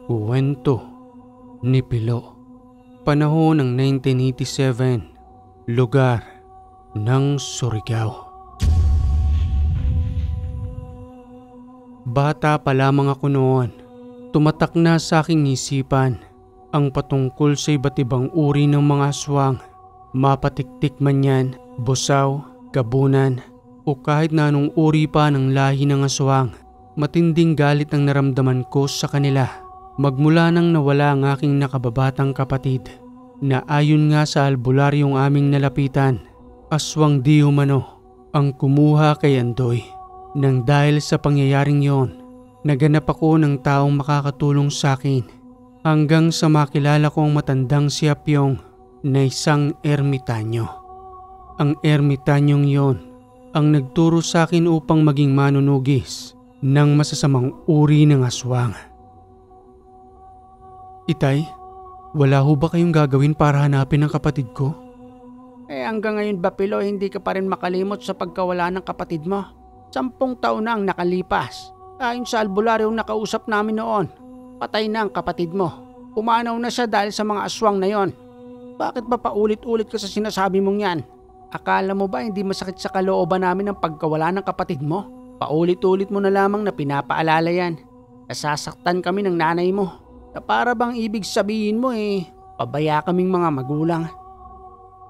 Kuwento ni Pilo. Panahon ng 1987. Lugar ng Surigao. Bata pa lamang ako noon. Tumatak na sa aking isipan ang patungkol sa iba't ibang uri ng mga aswang. Mapatiktik man yan, busaw, gabunan, o kahit na anong uri pa ng lahi ng aswang. Matinding galit ang naramdaman ko sa kanila. Magmula nang nawala ang aking nakababatang kapatid na ayon nga sa albularyong aming nalapitan, aswang di umano ang kumuha kay Andoy. Nang dahil sa pangyayaring yon, naganap ako ng taong makakatulong sa akin hanggang sa makilala ko ang matandang si Apyong na isang ermitanyo. Ang ermitanyong yon ang nagturo sa akin upang maging manunugis ng masasamang uri ng aswang. Itay, wala ho ba kayong gagawin para hanapin ang kapatid ko? Hanggang ngayon ba, Pilo, hindi ka pa rin makalimot sa pagkawala ng kapatid mo? 10 taon na ang nakalipas. Ayon sa albularyong nakausap namin noon, patay na ang kapatid mo. Pumanaw na siya dahil sa mga aswang na yon. Bakit ba paulit-ulit ka sa sinasabi mong yan? Akala mo ba hindi masakit sa kalooban namin ang pagkawala ng kapatid mo? Paulit-ulit mo na lamang na pinapaalala yan. Nasasaktan kami ng nanay mo. Na para bang ibig sabihin mo pabaya kaming mga magulang.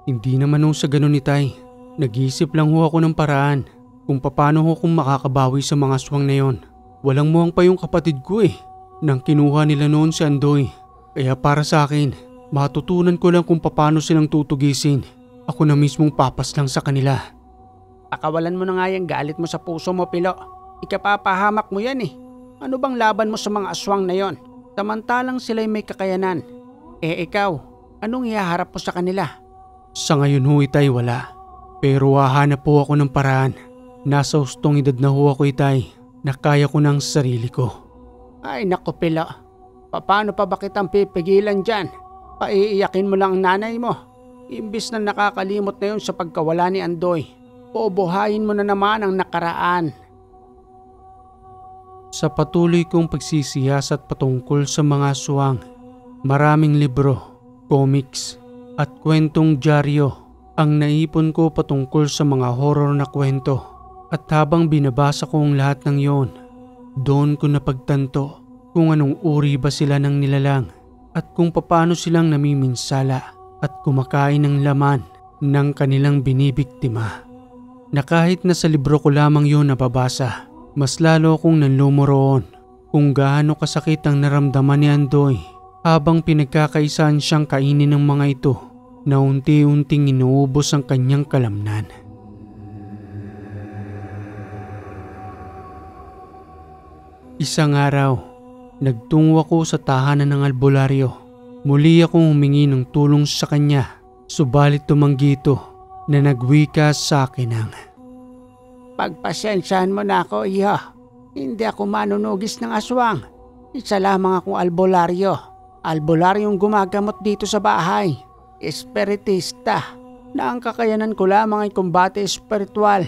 Hindi naman ho sa ganun, Itay. Nag-iisip lang ho ako ng paraan kung paano ho kung makakabawi sa mga aswang na yon. Walang muwang pa yung kapatid ko nang kinuha nila noon si Andoy. Kaya para sa akin, matutunan ko lang kung paano silang tutugisin. Ako na mismong papas lang sa kanila. Pakawalan mo na nga yung galit mo sa puso mo, Pilo. Ikapapahamak mo yan Ano bang laban mo sa mga aswang na yon? Samantalang sila'y may kakayanan. Ikaw, anong ihaharap mo sa kanila? Sa ngayon ho, Itay, wala. Pero hahanap po ako ng paraan. Nasa hustong edad na ho ako, Itay, na kaya ko ng sarili ko. Ay naku, Pilo. Paano pa ba kitang pipigilan dyan? Paiiyakin mo lang ang nanay mo. Imbis na nakakalimot na yun sa pagkawala ni Andoy, bubuhayin mo na naman ang nakaraan. Sa patuloy kong pagsisiyasat patungkol sa mga aswang, maraming libro, comics, at kwentong dyaryo ang naipon ko patungkol sa mga horror na kwento. At habang binabasa ko ang lahat ng yon, doon ko napagtanto kung anong uri ba sila ng nilalang at kung paano silang namiminsala at kumakain ng laman ng kanilang binibiktima. Na kahit na sa libro ko lamang yon nababasa, mas lalo akong nanlumo roon kung gaano kasakit ang naramdaman ni Andoy habang pinagkakaisahan siyang kainin ng mga ito na unti-unting inuubos ang kanyang kalamnan. Isang araw, nagtungo ako sa tahanan ng albularyo. Muli akong humingi ng tulong sa kanya, subalit tumanggi ito na nagwika sa akin ng, "Pagpasensyahan mo na ako, iho. Hindi ako manunugis ng aswang. Isa lamang akong albularyo. Albularyong gumagamot dito sa bahay. Espiritista. Na ang kakayanan ko lamang ay kumbate espiritual.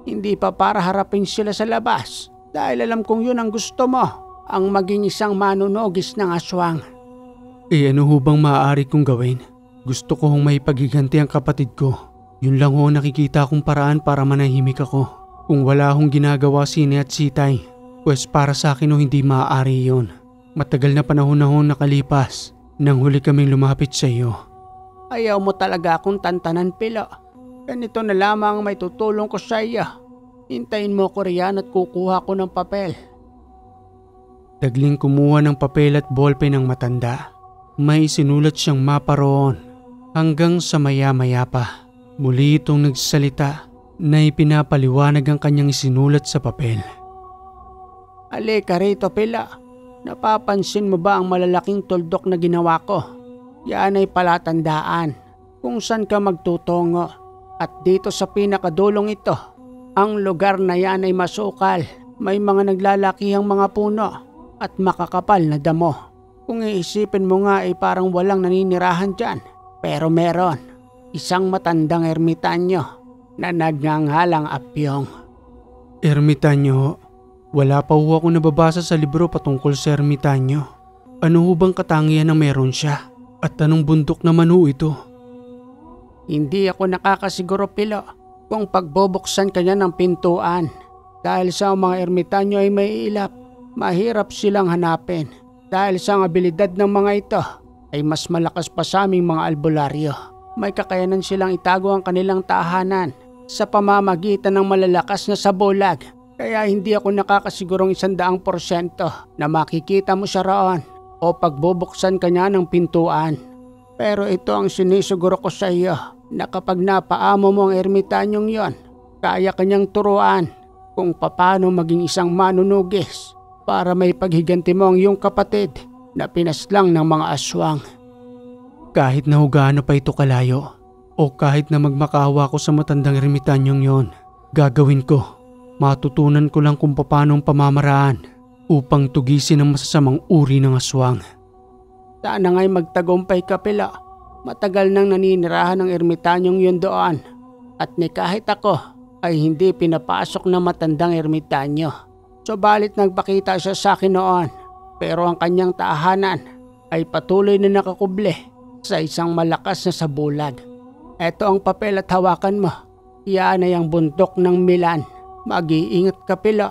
Hindi pa para harapin sila sa labas. Dahil alam kong yun ang gusto mo. Ang maging isang manunugis ng aswang." Ano ho bang maaari kong gawin? Gusto ko hong maipagiganti ang kapatid ko. Yun lang ho nakikita kong paraan para manahimik ako. Kung wala akong ginagawa sine at sitay, pues para sa akin hindi maaari yun. Matagal na panahon na ho nakalipas nang huli kaming lumapit sa iyo. Ayaw mo talaga akong tantanan, Pilo. Ganito na lamang may tutulong ko sa iyo. Hintayin mo ko riyan at kukuha ko ng papel. Dagling kumuha ng papel at ballpen ng matanda. May sinulat siyang mapa roon. Hanggang sa maya-maya pa, muli itong nagsalita na ipinapaliwanag ang kanyang isinulat sa papel. "Halika rito, Pilo. Napapansin mo ba ang malalaking tuldok na ginawa ko? Yan ay palatandaan kung saan ka magtutungo. At dito sa pinakadulong ito, ang lugar na yan ay masukal. May mga naglalakihang mga puno at makakapal na damo. Kung iisipin mo nga ay parang walang naninirahan dyan. Pero meron, isang matandang ermitanyo na nagngangalang Apyong." Ermitanyo? Wala pa ho ako nababasa sa libro patungkol sa ermitanyo. Ano ho bang katangian na meron siya? At anong bundok naman ho ito? Hindi ako nakakasiguro, Pilo, kung pagbubuksan kanya ng pintuan. Dahil sa mga ermitanyo ay may ilap, mahirap silang hanapin. Dahil sa abilidad ng mga ito ay mas malakas pa sa aming mga albularyo. May kakayanan silang itago ang kanilang tahanan sa pamamagitan ng malalakas na sabulag. Kaya hindi ako nakakasigurong 100% na makikita mo siya roon o pagbubuksan kanya ng pintuan. Pero ito ang sinisiguro ko sa iyo na kapag napaamo mo ang ermitanyong yon, kaya kanyang turuan kung paano maging isang manunugis para may paghiganti mo ang iyong kapatid na pinaslang ng mga aswang. Kahit na gaano pa ito kalayo o kahit na magmakaawa ko sa matandang ermitanyong yon, gagawin ko. Matutunan ko lang kung paano pamamaraan upang tugisin ang masasamang uri ng aswang. Sana nga'y magtagumpay ka, Pilo. Matagal nang naninirahan ng ermitanyong yun doon at ni kahit ako ay hindi pinapasok na matandang ermitanyo. Subalit nagpakita siya sa akin noon, pero ang kanyang tahanan ay patuloy na nakakuble sa isang malakas na sabulag. Ito ang papel at hawakan mo. Iyan ay ang bundok ng Milan. Mag-iingat ka, Pilo.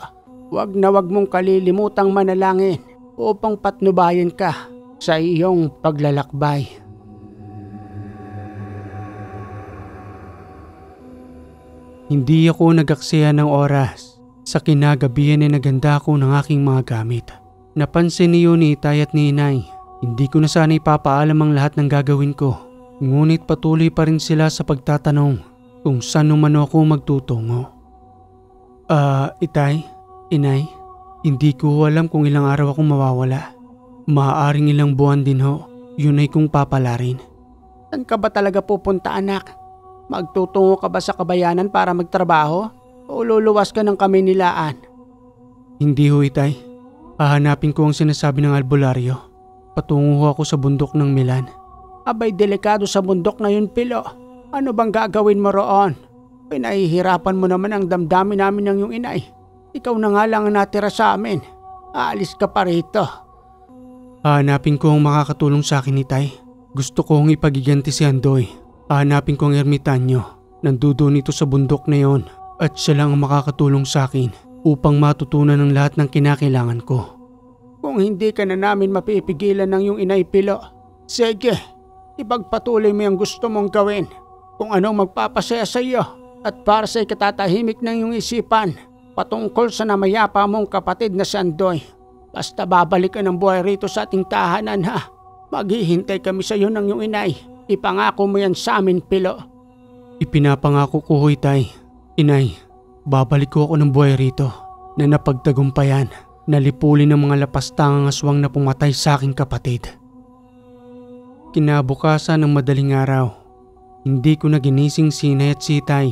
Huwag na huwag mong kalilimutang manalangin upang patnubayan ka sa iyong paglalakbay. Hindi ako nag-aksaya ng oras. Sa kinagabihan ay naganda ako ng aking mga gamit. Napansin ni Itay at ni Inay. Hindi ko na sana ipapaalam ang lahat ng gagawin ko. Ngunit patuloy pa rin sila sa pagtatanong kung saan naman ako magtutungo. Itay, Inay, hindi ko alam kung ilang araw akong mawawala. Maaaring ilang buwan din ho. Yun ay kung papalarin. Saan ka ba talaga pupunta, anak? Magtutungo ka ba sa kabayanan para magtrabaho? O luluwas ka ng Kaminilaan? Hindi ho, Itay. Hahanapin ko ang sinasabi ng albularyo. Patungo ho ako sa bundok ng Milan. Abay, delikado sa bundok na yun, Pilo. Ano bang gagawin mo roon? Pinahihirapan mo naman ang damdamin namin ng iyong inay. Ikaw na nga lang ang natira sa amin. Aalis ka pa rito. Hahanapin ko ang makakatulong sa akin, Itay. Gusto kong ipagiganti si Andoy. Hahanapin ko ang ermitanyo. Nandoon ito sa bundok na yon at siya lang ang makakatulong sa akin upang matutunan ang lahat ng kinakailangan ko. Kung hindi ka na namin mapipigilan ng iyong inay, Pilo, sige, ipagpatuloy mo yung gusto mong gawin. Kung anong magpapasaya sa iyo at para sa ikatatahimik ng iyong isipan patungkol sa namayapa mong kapatid na si Andoy. Basta babalik ka ng buhay rito sa ating tahanan, ha. Maghihintay kami sa iyo ng iyong inay. Ipangako mo yan sa amin, Pilo. Ipinapangako ko, Itay. Inay, babalik ko ako ng buhay rito na napagtagumpayan, nalipulin ng mga lapastangang aswang na pumatay sa aking kapatid. Kinabukasan ng madaling araw, hindi ko na ginising si Inay at si Itay.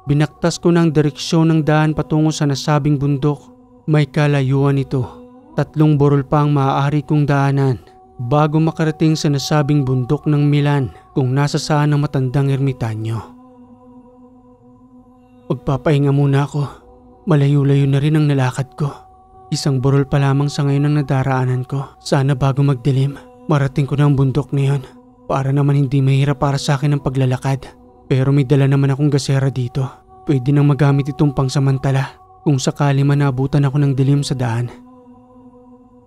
Binaktas ko ng direksyon ng daan patungo sa nasabing bundok. May kalayuan ito. 3 burol pa ang maaari kong daanan bago makarating sa nasabing bundok ng Milan kung nasa saan ang matandang ermitanyo. Magpapahinga muna ako. Malayo-layo na rin ang nalakad ko. 1 burol pa lamang sa ngayon ang nadaraanan ko. Sana bago magdilim, marating ko na ang bundok na yun. Para naman hindi mahirap para sa akin ang paglalakad. Pero may dala naman akong gasera dito. Pwede nang magamit itong pangsamantala kung sakali man naabutan ako ng dilim sa daan.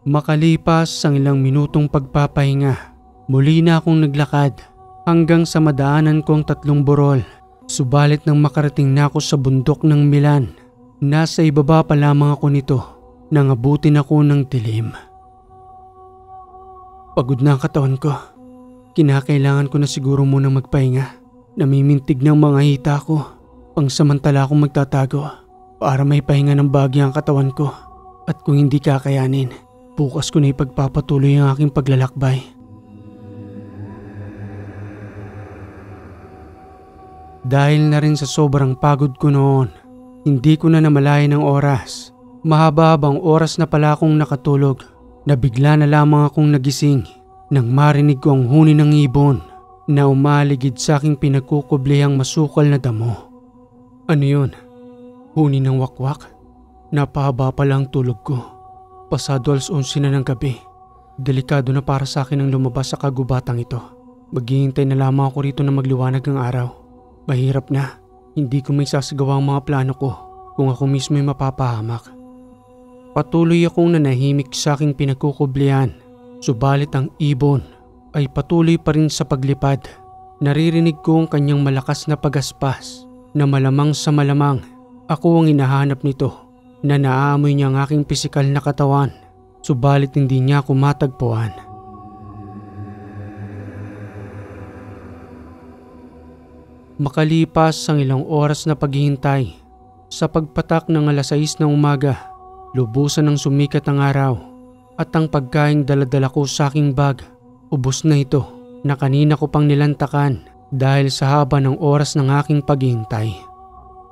Makalipas ang ilang minutong pagpapahinga, muli na akong naglakad hanggang sa madaanan ko ang 3 burol. Subalit nang makarating na ako sa bundok ng Milan, nasa ibaba pa lamang ako nito nang abutin ako ng dilim. Pagod na ang katawan ko. Kinakailangan ko na siguro munang magpahinga. Namimintig ng mga hita ko. Pangsamantala akong magtatago para may pahinga ng bagya ang katawan ko. At kung hindi kakayanin, bukas ko na ipagpapatuloy ang aking paglalakbay. Dahil na rin sa sobrang pagod ko noon, hindi ko na namalayan ng oras. Mahaba-habang oras na pala akong nakatulog na bigla na lamang akong nagising nang marinig ko ang huni ng ibon na umaligid sa aking pinagkukublihang masukal na damo. Ano yun? Huni ng wakwak? Napahaba pala ang tulog ko. Pasado 11:00 na ng gabi. Delikado na para sa akin ang lumabas sa kagubatang ito. Maghihintay na lamang ako rito na magliwanag ang araw. Mahirap na. Hindi ko may sasagawa ang mga plano ko kung ako mismo ay mapapahamak. Patuloy akong nanahimik sa aking pinagkukublian. Subalit ang ibon ay patuloy pa rin sa paglipad. Naririnig ko ang kanyang malakas na pagaspas na malamang sa malamang ako ang hinahanap nito na naaamoy niya ang aking pisikal na katawan. Subalit hindi niya ako matagpuan. Makalipas ang ilang oras na paghihintay, sa pagpatak ng 6:00 ng umaga, lubusan ng sumikat ang araw at ang pagkaing daladala ko sa aking bag, ubos na ito na kanina ko pang nilantakan dahil sa haba ng oras ng aking paghihintay.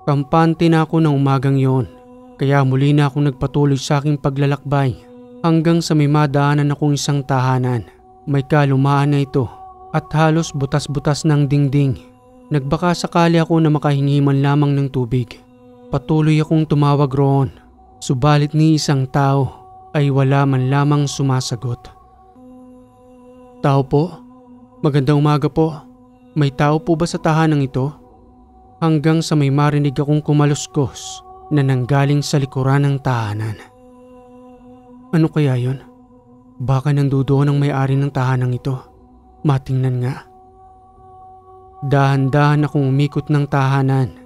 Kampante na ako ng umagang yon, kaya muli na akong nagpatuloy sa aking paglalakbay hanggang sa may madaanan akong isang tahanan. May kalumaan na ito at halos butas-butas ng dingding. Nagbaka sakali ako na makahingi man lamang ng tubig. Patuloy akong tumawag roon, subalit ni isang tao ay wala man lamang sumasagot. Tao po? Magandang umaga po. May tao po ba sa tahanang ito? Hanggang sa may marinig akong kumaluskos na nanggaling sa likuran ng tahanan. Ano kaya yon? Baka nandoon ang may-ari ng tahanang ito. Matingnan nga. Dahan-dahan akong umikot ng tahanan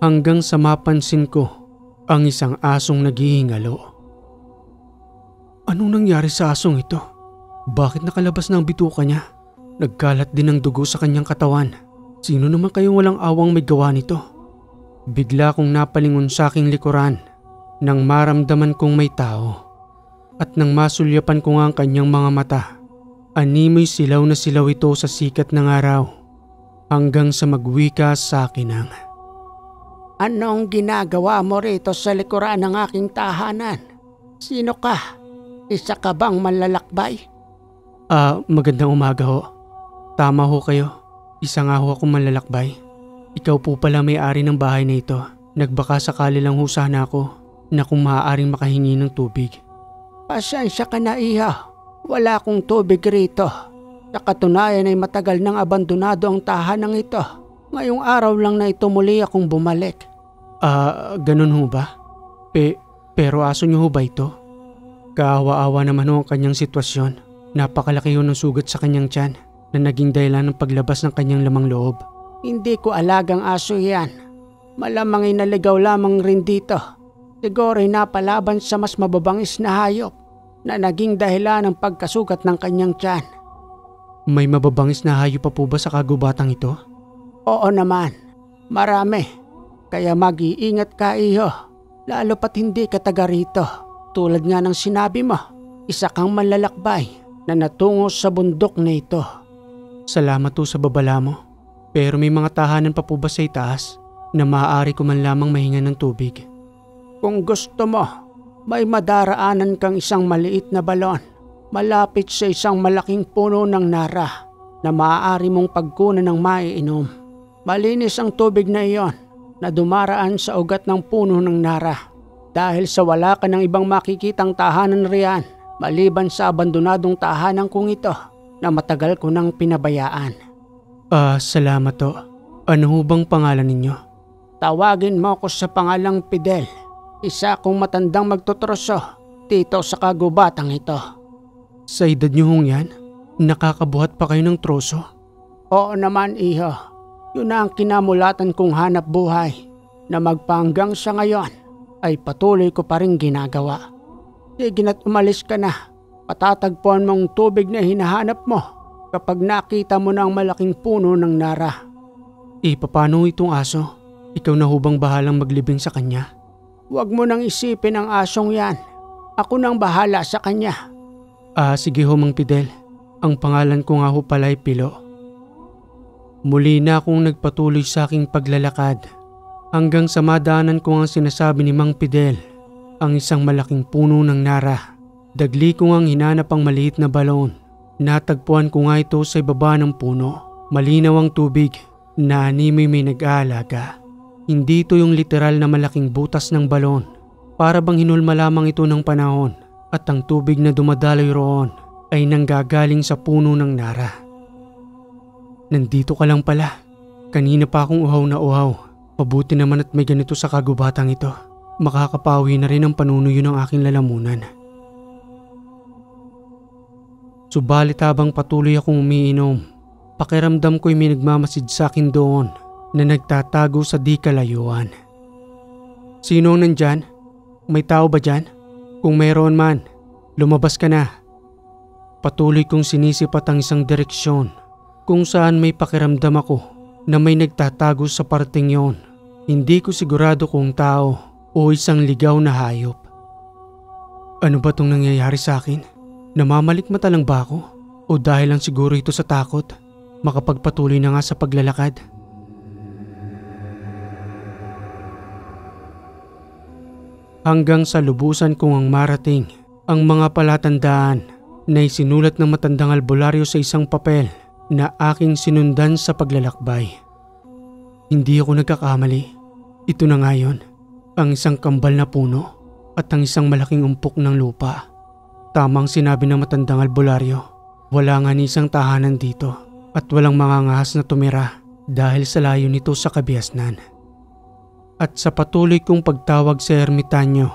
hanggang sa mapansin ko ang isang asong naghihingalo. Anong nangyari sa asong ito? Bakit nakalabas na ang bituka niya? Nagkalat din ng dugo sa kanyang katawan. Sino naman kayong walang awang may gawa nito? Bigla kong napalingon sa aking likuran nang maramdaman kong may tao. At nang masulyapan ko nga ang kanyang mga mata, animoy silaw na silaw ito sa sikat ng araw. Hanggang sa magwika sa akin ang, Anong ginagawa mo rito sa likuran ng aking tahanan? Sino ka? Isa ka bang manlalakbay? Magandang umaga ho. Tama ho kayo. Isa nga ho akong manlalakbay. Ikaw po pala may-ari ng bahay na ito. Nagbaka sakali lang ho sana ako na kung maaaring makahingi ng tubig. Pasensya ka na, iha. Wala akong tubig rito. Sa katunayan ay matagal nang abandonado ang tahanang ito. Ngayong araw lang na ito muli akong bumalik. Ganun ho ba? Pero aso niyo ho ba ito? Kaawa-awa naman ho ang kanyang sitwasyon. Napakalaki ho ng sugat sa kanyang tiyan na naging dahilan ng paglabas ng kanyang lamang loob. Hindi ko alagang aso yan. Malamang ay naligaw lamang rin dito. Siguro ay napalaban sa mas mababangis na hayop na naging dahilan ng pagkasugat ng kanyang tiyan. May mababangis na hayop pa po ba sa kagubatang ito? Oo naman. Marami. Kaya mag-iingat ka, iho. Lalo pat hindi ka taga rito. Tulad nga ng sinabi mo, isa kang manlalakbay na natungo sa bundok na ito. Salamat po sa babala mo. Pero may mga tahanan pa po ba sa itaas na maaari ko man lamang mahinga ng tubig? Kung gusto mo, may madaraanan kang isang maliit na balon malapit sa isang malaking puno ng nara na maaari mong pagkunan ng maiinom. Malinis ang tubig na iyon na dumaraan sa ugat ng puno ng nara dahil sa wala ka ng ibang makikitang tahanan riyan maliban sa abandonadong tahanan kong ito na matagal ko nang pinabayaan. Salamat to. Ano ho bang pangalan ninyo? Tawagin mo ako sa pangalang Fidel. Isa akong matandang magtutroso dito sa kagubatang ito. Sa edad niyo hong yan, nakakabuhat pa kayo ng troso? Oo naman, iho. Yun na ang kinamulatan kong hanap buhay na magpahanggang sa ngayon ay patuloy ko pa rin ginagawa. Sige na't umalis ka na. Patatagpuan mong tubig na hinahanap mo kapag nakita mo na ang malaking puno ng nara. Paano itong aso? Ikaw na hubang bahalang maglibing sa kanya? Huwag mo nang isipin ang asong yan. Ako nang bahala sa kanya. Sige ho, Mang Fidel. Ang pangalan ko nga ho pala ay Pilo. Muli na akong nagpatuloy sa aking paglalakad hanggang sa madaanan ko ang sinasabi ni Mang Fidel, ang isang malaking puno ng nara. Dagli ko ngang hinanap ang maliit na balon. Natagpuan ko nga ito sa ibaba ng puno. Malinaw ang tubig na animoy may nag-aalaga. Hindi ito yung literal na malaking butas ng balon. Para bang hinulma lamang ito ng panahon at ang tubig na dumadaloy roon ay nanggagaling sa puno ng nara. Nandito ka lang pala. Kanina pa akong uhaw na uhaw. Mabuti naman at may ganito sa kagubatang ito. Makakapawi na rin ang panunuyo ng aking lalamunan. Subalit habang patuloy akong umiinom, pakiramdam ko'y may nagmamasid sa akin doon na nagtatago sa di kalayuan. Sino ang nandyan? May tao ba dyan? Kung mayroon man, lumabas ka na. Patuloy kong sinisipat ang isang direksyon kung saan may pakiramdam ako na may nagtatago sa parting yon. Hindi ko sigurado kung tao o isang ligaw na hayop. Ano ba tong nangyayari sa akin? Namamalikmata lang ba ako? O dahil lang siguro ito sa takot, makapagpatuloy na nga sa paglalakad? Hanggang sa lubusan kong ang marating ang mga palatandaan na isinulat ng matandang albularyo sa isang papel na aking sinundan sa paglalakbay. Hindi ako nagkakamali. Ito na nga yun, ang isang kambal na puno at ang isang malaking umpok ng lupa. Tamang sinabi ng matandang albularyo, wala nga ni isang tahanan dito at walang mga ngahas na tumira dahil sa layo nito sa kabiasnan. At sa patuloy kong pagtawag sa ermitanyo,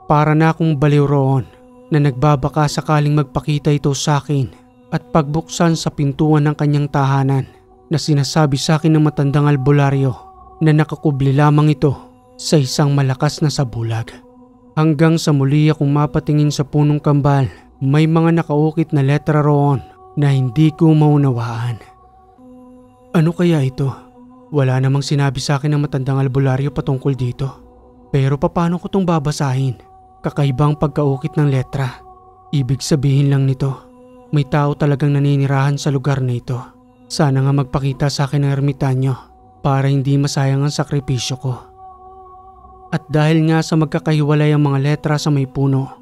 para na akong baliw roon na nagbabaka sakaling magpakita ito sa akin at pagbuksan sa pintuan ng kanyang tahanan na sinasabi sa akin ng matandang albularyo na nakakubli lamang ito sa isang malakas na sabulag. Hanggang sa muli akong mapatingin sa punong kambal, may mga nakaukit na letra roon na hindi ko maunawaan. Ano kaya ito? Wala namang sinabi sa akin ng matandang albularyo patungkol dito. Pero paano ko itong babasahin? Kakaibang pagkaukit ng letra. Ibig sabihin lang nito, may tao talagang naninirahan sa lugar na ito. Sana nga magpakita sa akin ng ermitanyo para hindi masayang ang sakripisyo ko. At dahil nga sa magkakahiwalay ang mga letra sa may puno,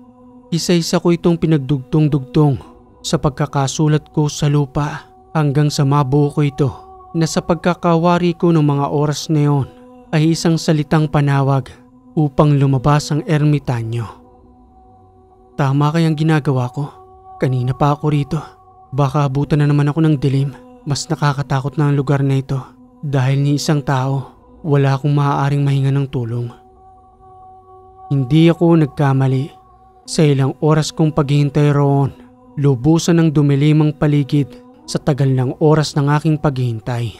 isa-isa ko itong pinagdugtong-dugtong sa pagkakasulat ko sa lupa hanggang sa mabuo ko ito na sa pagkakawari ko ng mga oras na yon ay isang salitang panawag upang lumabas ang ermitanyo. Tama kayang ginagawa ko? Kanina pa ako rito. Baka abutan na naman ako ng dilim. Mas nakakatakot na ang lugar na ito dahil ni isang tao wala akong maaaring mahinga ng tulong. Hindi ako nagkamali. Sa ilang oras kong paghihintay roon, lubusan ng dumilimang paligid sa tagal ng oras ng aking paghihintay.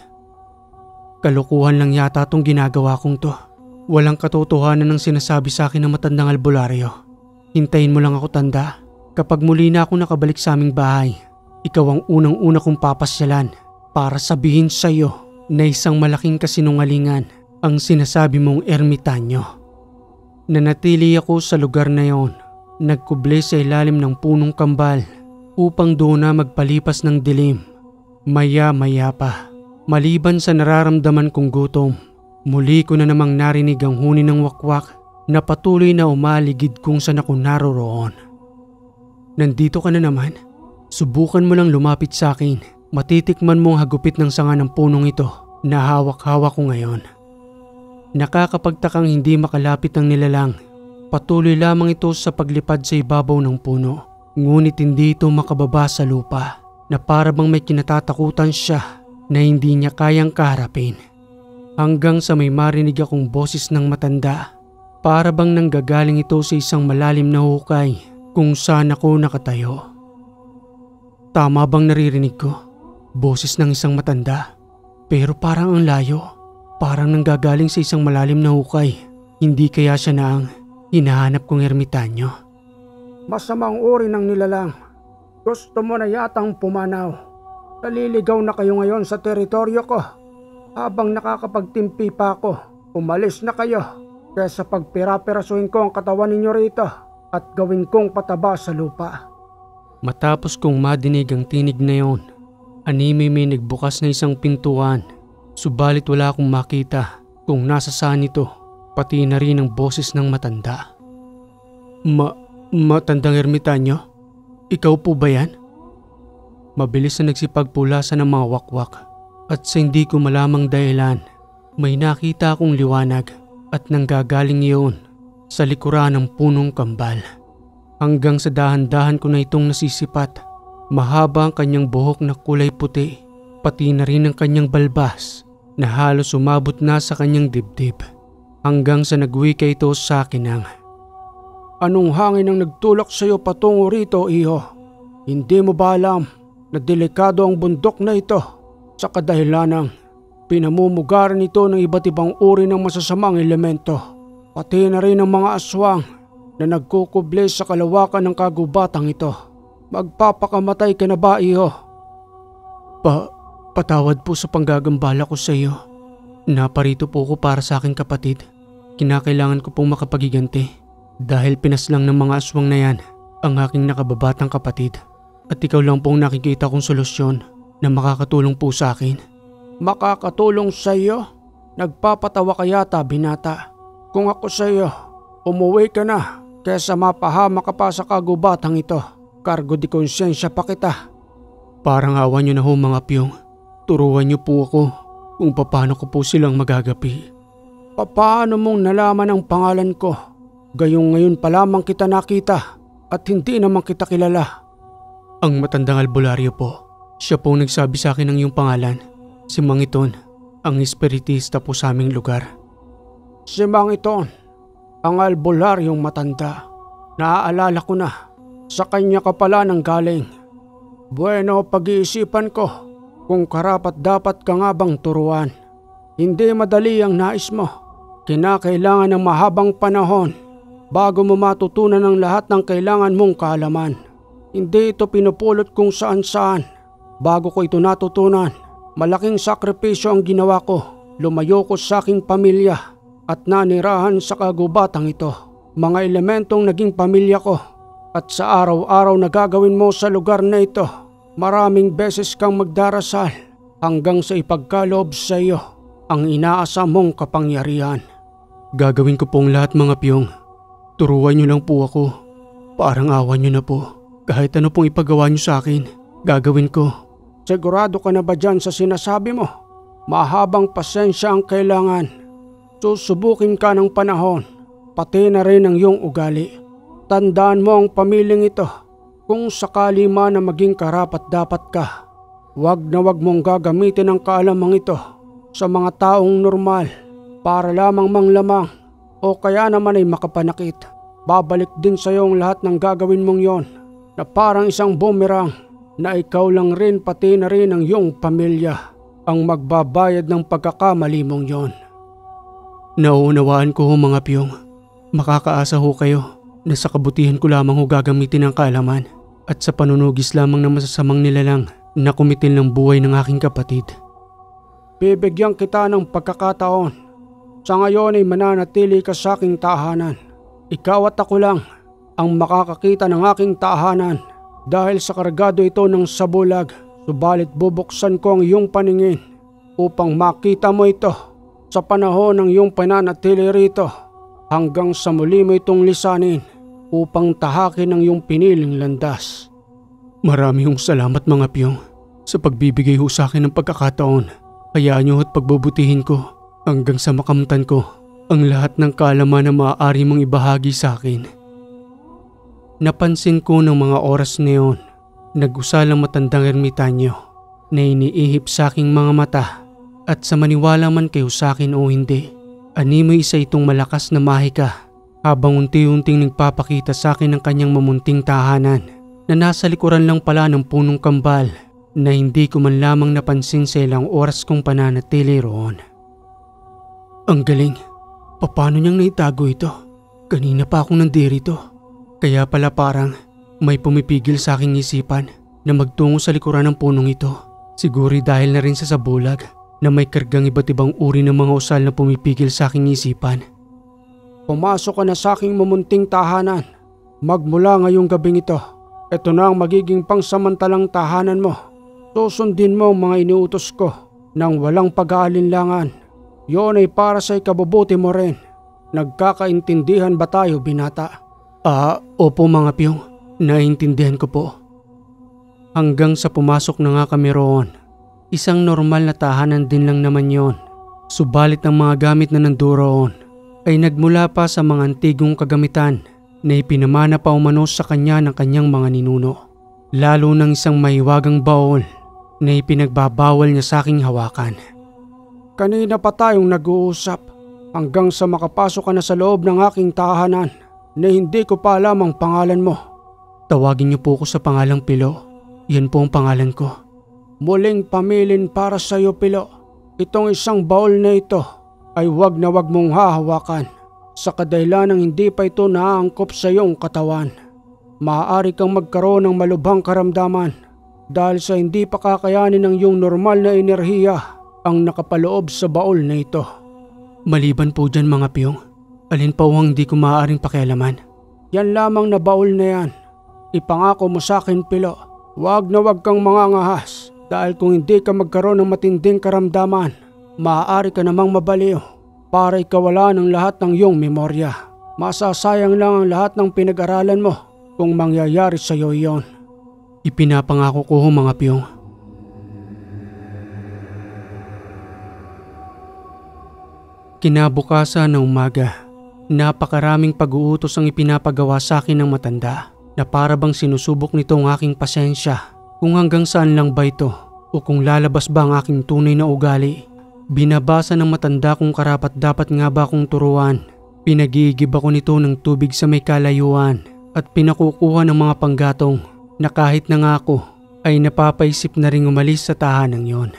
Kalukuhan lang yata itong ginagawa kong to. Walang katotohanan ng sinasabi sa akin ng matandang albularyo. Hintayin mo lang ako, tanda. Kapag muli na ako nakabalik sa aming bahay, ikaw ang unang-una kong papasyalan para sabihin sa iyo na isang malaking kasinungalingan ang sinasabi mong ermitanyo. Nanatili ako sa lugar na yon, nagkuble sa ilalim ng punong kambal upang doon na magpalipas ng dilim. Maya-maya pa, maliban sa nararamdaman kong gutom, muli ko na namang narinig ang huni ng wakwak na patuloy na umaligid kung saan ako naroroon. Nandito ka na naman? Subukan mo lang lumapit sa akin. Matitikman mo ang hagupit ng sanga ng punong ito na hawak-hawak ko ngayon. Nakakapagtakang hindi makalapit ang nilalang. Patuloy lamang ito sa paglipad sa ibabaw ng puno. Ngunit hindi ito makababa sa lupa na para bang may kinatatakutan siya na hindi niya kayang kaharapin. Hanggang sa may marinig akong boses ng matanda. Para bang nanggagaling ito sa isang malalim na hukay kung saan ako nakatayo. Tama bang naririnig ko? Boses ng isang matanda. Pero parang ang layo. Parang nanggagaling sa isang malalim na hukay. Hindi kaya siya na ang hinahanap kong ermitanyo? Masamang uri ng nilalang. Gusto mo na yatang pumanaw. Naliligaw na kayo ngayon sa teritoryo ko. Habang nakakapagtimpi pa ako, umalis na kayo. Kesa pagpira-pirasuhin ko ang katawan ninyo rito at gawin kong pataba sa lupa. Matapos kong madinig ang tinig na yon, anime may nagbukas na isang pintuan. Subalit wala akong makita kung nasa saan ito, pati na rin ang boses ng matanda. Matandang ermitanyo? Ikaw po ba yan? Mabilis na nagsipagpulasan ng mga wakwak at sa hindi ko malamang dahilan, may nakita akong liwanag at nanggagaling iyon sa likuran ng punong kambal. Hanggang sa dahan-dahan ko na itong nasisipat Mahaba ang kanyang buhok na kulay puti, pati na rin ang kanyang balbas na halos umabot na sa kanyang dibdib. Hanggang sa nagwika ito sa akin ng, "Anong hangin ang nagtulak sa iyo patungo rito, iho? Hindi mo ba alam na delikado ang bundok na ito sa kadahilanang pinamumugaran ito ng iba't ibang uri ng masasamang elemento, pati na rin ang mga aswang na nagkukuble sa kalawakan ng kagubatang ito. Magpapakamatay ka na ba, iho?" Patawad po sa panggagambala ko sa iyo. Naparito po ko para sa aking kapatid. Kinakailangan ko pong makapagiganti dahil pinaslang ng mga aswang na yan ang aking nakababatang kapatid. At ikaw lang pong nakikita kong solusyon na makakatulong po sa akin. Makakatulong sa iyo? Nagpapatawa ka yata, binata. Kung ako sa iyo, umuwi ka na kaysa mapahama ka pa sa kagubatang ito. Kargo di konsyensya pa kita. Parang awa niyo na ho mga piyong. Turuan niyo po ako kung paano ko po silang magagapi. Paano mong nalaman ang pangalan ko? Gayong ngayon pa lamang kita nakita at hindi naman kita kilala. Ang matandang albularyo po. Siya po nagsabi sa akin ng iyong pangalan. Si Mangiton, ang espiritista po sa aming lugar. Si Mangiton, ang albularyong matanda. Naaalala ko na. Sa kanya ka pala nang galing. Bueno, pag-iisipan ko kung karapat dapat ka nga bang turuan. Hindi madali ang nais mo. Kinakailangan ng mahabang panahon bago mo matutunan ang lahat ng kailangan mong kaalaman. Hindi ito pinupulot kung saan-saan. Bago ko ito natutunan, malaking sakripisyo ang ginawa ko. Lumayo ko sa aking pamilya at nanirahan sa kagubatang ito. Mga elementong naging pamilya ko. At sa araw-araw na gagawin mo sa lugar na ito, maraming beses kang magdarasal hanggang sa ipagkaloob sa iyo ang inaasam mong kapangyarihan. Gagawin ko pong lahat mga piyong. Turuan niyo lang po ako. Parang awa niyo na po. Kahit ano pong ipagawa niyo sa akin, gagawin ko. Sigurado ka na ba dyan sa sinasabi mo? Mahabang pasensya ang kailangan. Susubukin ka ng panahon, pati na rin ang iyong ugali. Tandaan mo ang pamilyang ito. Kung sakali man na maging karapat-dapat ka, wag na wag mong gagamitin ang kaalamang ito sa mga taong normal para lamang manglamang o kaya naman ay makapanakit. Babalik din sa iyo ang lahat ng gagawin mong yon na parang isang boomerang na ikaw lang rin pati na rin ang iyong pamilya ang magbabayad ng pagkakamali mong yon. Nauunawaan ko ho mga piyong. Makakaasa ho kayo na sa kabutihan ko lamang ho gagamitin ang kaalaman at sa panunugis lamang ng masasamang nilalang na kumitil ng buhay ng aking kapatid. Bibigyan kita ng pagkakataon. Sa ngayon ay mananatili ka sa aking tahanan. Ikaw at ako lang ang makakakita ng aking tahanan dahil sa kargado ito ng sabulag. Subalit bubuksan ko ang iyong paningin upang makita mo ito sa panahon ng iyong pananatili rito hanggang sa muli mo itong lisanin upang tahakin ang iyong piniling landas. Marami hong salamat mga piyong sa pagbibigay ho sa akin ng pagkakataon. Hayaan niyo at pagbubutihin ko hanggang sa makamtan ko ang lahat ng kaalaman na maaari mong ibahagi sa akin. Napansin ko ng mga oras na yun, nag-usalang matandang ermitanyo na iniihip sa aking mga mata at sa maniwala man kayo sa akin o hindi, animoy isa itong malakas na mahika habang unti-unting nagpapakita sa akin ng kanyang mamunting tahanan na nasa likuran lang pala ng punong kambal na hindi ko man lamang napansin sa ilang oras kong pananatili roon. Ang galing, paano niyang naitago ito? Kanina pa akong nandirito. Kaya pala parang may pumipigil sa aking isipan na magtungo sa likuran ng punong ito. Siguro dahil na rin sa sabulag na may kargang iba't ibang uri ng mga usal na pumipigil sa aking isipan. Pumasok ka na sa aking mamunting tahanan. Magmula ngayong gabing ito, ito na ang magiging pangsamantalang tahanan mo. Susundin mo ang mga iniutos ko nang walang pag-aalinlangan. Yon ay para sa ikabubuti mo rin. Nagkakaintindihan ba tayo, binata? Opo mga piyong. Naiintindihan ko po. Hanggang sa pumasok na nga kami roon. Isang normal na tahanan din lang naman yon. Subalit ang mga gamit na nandoon ay nagmula pa sa mga antigong kagamitan na ipinamana pa umano sa kanya ng kanyang mga ninuno. lalo ng isang mahiwagang baol na ipinagbabawal niya sa aking hawakan. Kanina pa tayong nag-uusap hanggang sa makapasok ka na sa loob ng aking tahanan na hindi ko pa alam ang pangalan mo. Tawagin niyo po ako sa pangalang Pilo. Yan po ang pangalan ko. Muling pamilin para sa iyo, Pilo. Itong isang baol na ito ay wag na wag mong hahawakan sa kadahilanang hindi pa ito naaangkop sa iyong katawan. Maaari kang magkaroon ng malubhang karamdaman dahil sa hindi pa kakayanin ng iyong normal na enerhiya ang nakapaloob sa baol na ito. Maliban po dyan mga piyong, alin pa ang hindi ko maaaring pakialaman? Yan lamang na baol na yan. Ipangako mo sa akin, Pilo, wag na wag kang mangangahas dahil kung hindi ka magkaroon ng matinding karamdaman, maaari ka namang mabaliw para ikawala ng lahat ng iyong memorya. Masasayang lang ang lahat ng pinag-aralan mo kung mangyayari sa iyo iyon. Ipinapangako ko mga piyong. Kinabukasan ng umaga, napakaraming pag-uutos ang ipinapagawa sa akin ng matanda na para bang sinusubok nito ang aking pasensya kung hanggang saan lang ba ito o kung lalabas ba ang aking tunay na ugali. Binabasa ng matanda kung karapat dapat nga ba akong turuan. Pinag-iigib ako nito ng tubig sa may kalayuan at pinakukuha ng mga panggatong na kahit na nga ako ay napapaisip na ring umalis sa tahanang yon.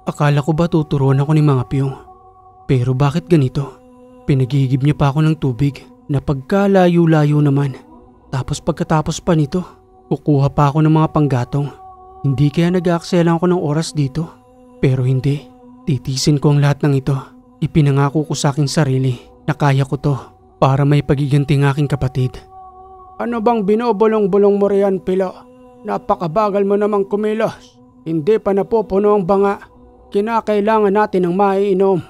Akala ko ba tuturuan ako ni mga piyong? Pero bakit ganito? Pinagigib niya pa ako ng tubig na pagkalayo-layo naman. Tapos pagkatapos pa nito, kukuha pa ako ng mga panggatong. Hindi kaya nag-aaksela ako ng oras dito. Pero hindi, titisin ko ang lahat ng ito. Ipinangako ko sa aking sarili na kaya ko to para may pagiganting aking kapatid. Ano bang binubulong-bulong mo riyan, Pilo? Napakabagal mo namang kumilos. Hindi pa napupuno ang banga. Kinakailangan natin ng maiinom.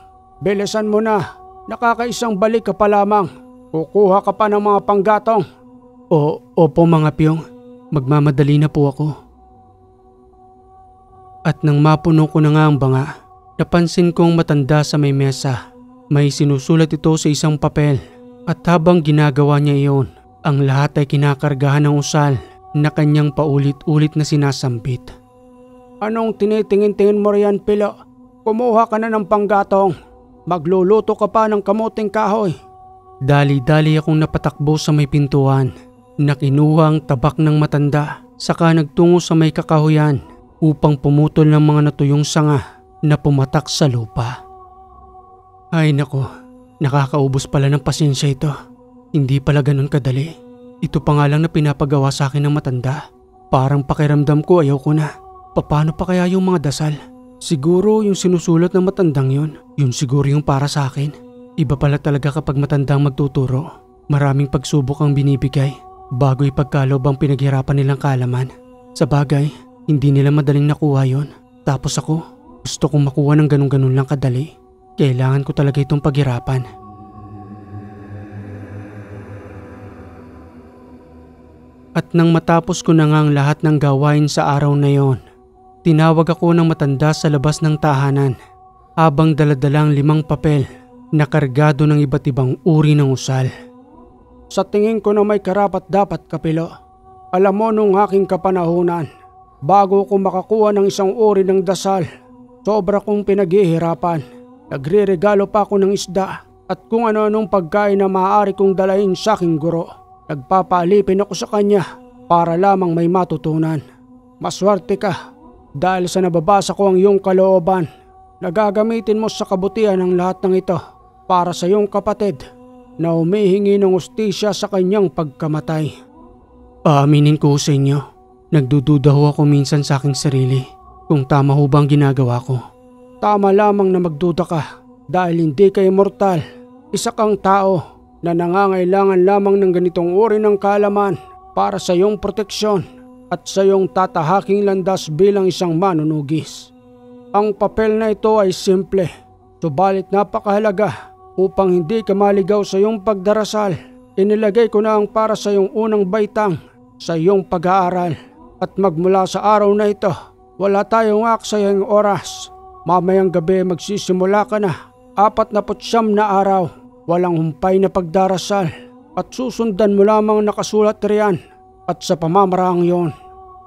Bilisan mo na, nakakaisang balik ka pa lamang. Kukuha ka pa ng mga panggatong. Opo mga piyong, magmamadali na po ako. At nang mapuno ko na nga ang banga, napansin kong matanda sa may mesa. May sinusulat ito sa isang papel at habang ginagawa niya iyon, ang lahat ay kinakargahan ng usal na kanyang paulit-ulit na sinasambit. Anong tinitingin-tingin mo riyan, Pilo? Kumuha ka na ng panggatong. Magluluto ka pa ng kamuting kahoy. Dali-dali akong napatakbo sa may pintuan na kinuha ang tabak ng matanda saka nagtungo sa may kakahuyan upang pumutol ng mga natuyong sanga na pumatak sa lupa. Ay nako, nakakaubos pala ng pasensya ito. Hindi pala ganun kadali. Ito pa nga lang na pinapagawa sa akin ng matanda. Parang pakiramdam ko ayaw ko na. Paano pa kaya yung mga dasal? Siguro yung sinusulat ng matandang yun siguro yung para sa akin. Iba pala talaga kapag matandang magtuturo. Maraming pagsubok ang binibigay bago ipagkaloob ang pinaghirapan nilang kaalaman. Sa bagay, hindi nila madaling nakuha yon. Tapos ako, gusto kong makuha ng ganun-ganun lang kadali. Kailangan ko talaga itong paghirapan. At nang matapos ko na nga ang lahat ng gawain sa araw na yon, tinawag ako ng matanda sa labas ng tahanan habang daladalang 5 papel na kargado ng iba't ibang uri ng usal. Sa tingin ko na may karapat dapat, Pilo. Alam mo nung aking kapanahunan, bago ko makakuha ng isang uri ng dasal, sobra kong pinaghihirapan. Nagre-regalo pa ako ng isda at kung ano-anong pagkain na maaari kong dalahin sa aking guro. Nagpapaalipin ako sa kanya para lamang may matutunan. Maswerte ka. Dahil sa nababasa ko ang iyong kalooban, nagagamitin mo sa kabutihan ang lahat ng ito para sa iyong kapatid na humihingi ng hustisya sa kanyang pagkamatay. Aaminin ko sa inyo, nagdududa ho ako minsan sa aking sarili kung tama ho ba ang ginagawa ko. Tama lamang na magduda ka dahil hindi ka immortal. Isa kang tao na nangangailangan lamang ng ganitong uri ng kaalaman para sa iyong proteksyon at sa iyong tatahaking landas bilang isang manunugis. Ang papel na ito ay simple, subalit napakahalaga upang hindi ka maligaw sa iyong pagdarasal. Inilagay ko na ang para sa iyong unang baitang sa iyong pag-aaral at magmula sa araw na ito, wala tayong aksayang oras. Mamayang gabi magsisimula ka na, 49 na araw, walang humpay na pagdarasal at susundan mo lamang nakasulat riyan at sa pamamaraang yon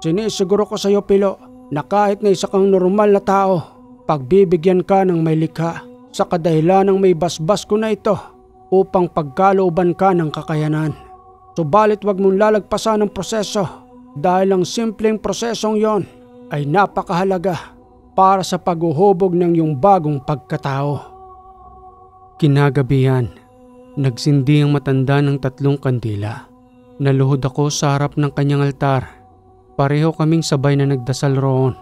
Sinisiguro ko sa iyo, Pilo, na kahit na isa kang normal na tao, pagbibigyan ka ng may likha sa kadahilanang may basbas ko na ito upang pagkalooban ka ng kakayanan. Subalit wag mong lalagpasan ang proseso dahil ang simpleng prosesong yon ay napakahalaga para sa paghuhubog ng iyong bagong pagkatao. Kinagabihan, nagsindi ang matanda ng 3 kandila. Naluhod ako sa harap ng kanyang altar. Pareho kaming sabay na nagdasal roon.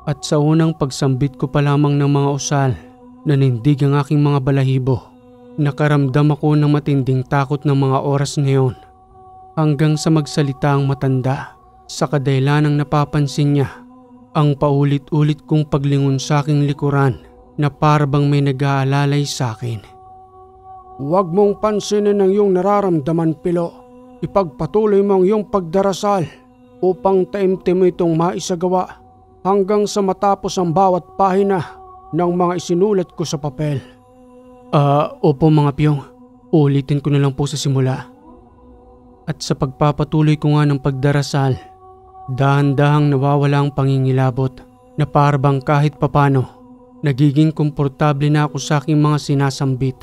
At sa unang pagsambit ko pa lamang ng mga usal, nanindig ang aking mga balahibo. Nakaramdam ako ng matinding takot ng mga oras na yun. Hanggang sa magsalita ang matanda, sa kadahilanang napapansin niya ang paulit-ulit kong paglingon sa aking likuran na parabang may nag-aalalay sa akin. Huwag mong pansinin ang iyong nararamdaman, Pilo. Ipagpatuloy mo ang iyong pagdarasal upang taimtim mo itong maisagawa hanggang sa matapos ang bawat pahina ng mga isinulat ko sa papel. Opo mga piyong, ulitin ko na lang po sa simula. At sa pagpapatuloy ko nga ng pagdarasal, dahan-dahang nawawala ang pangingilabot na parabang kahit papano nagiging komportable na ako sa aking mga sinasambit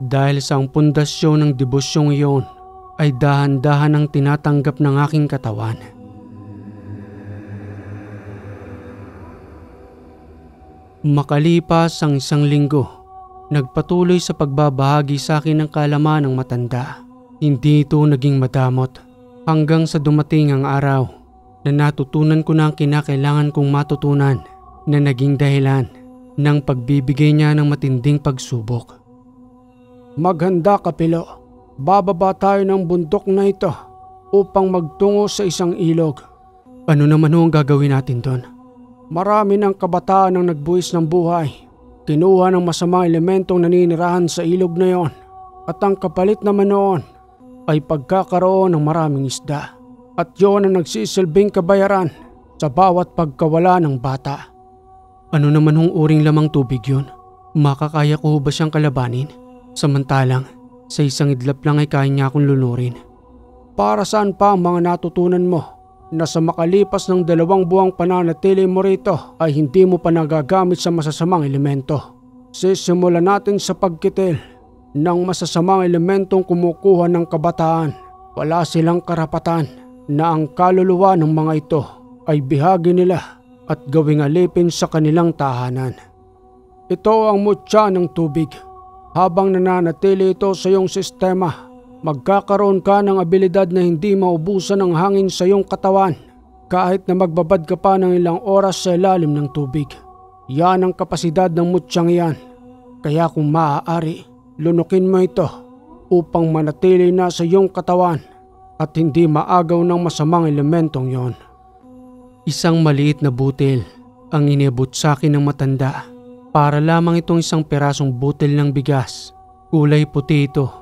dahil sa ang pundasyon ng devosyong iyon ay dahan-dahan ang tinatanggap ng aking katawan. Makalipas ang 1 linggo, nagpatuloy sa pagbabahagi sa akin ng kaalaman ng matanda. Hindi ito naging madamot hanggang sa dumating ang araw na natutunan ko na ang kinakailangan kong matutunan na naging dahilan ng pagbibigay niya ng matinding pagsubok. Maghanda ka, Pilo. Bababa tayo ng bundok na ito upang magtungo sa isang ilog. Ano naman ang gagawin natin doon? Marami ng kabataan ang nagbuwis ng buhay. Kinuha ng masamang elementong naninirahan sa ilog na yon. At ang kapalit naman noon ay pagkakaroon ng maraming isda. At yon ang nagsisilbing kabayaran sa bawat pagkawala ng bata. Ano naman hong uring lamang tubig yun? Makakaya ko ba siyang kalabanin? Samantalang, sa isang idlap lang ay kaya niya akong lunurin. Para saan pa ang mga natutunan mo na sa makalipas ng 2 buwang pananatili mo rito ay hindi mo pa nagagamit sa masasamang elemento? Sisimulan natin sa pagkitil ng masasamang elementong kumukuha ng kabataan. Wala silang karapatan na ang kaluluwa ng mga ito ay bihagi nila at gawing alipin sa kanilang tahanan. Ito ang mutya ng tubig. Habang nananatili ito sa iyong sistema, magkakaroon ka ng abilidad na hindi maubusan ng hangin sa iyong katawan kahit na magbabad ka pa ng ilang oras sa ilalim ng tubig. Yan ang kapasidad ng mutyang iyan. Kaya kung maaari, lunukin mo ito upang manatili na sa iyong katawan at hindi maagaw ng masamang elementong yon. Isang maliit na butil ang iniabot sa akin ng matanda. Para lamang itong isang perasong butil ng bigas. Kulay puti ito.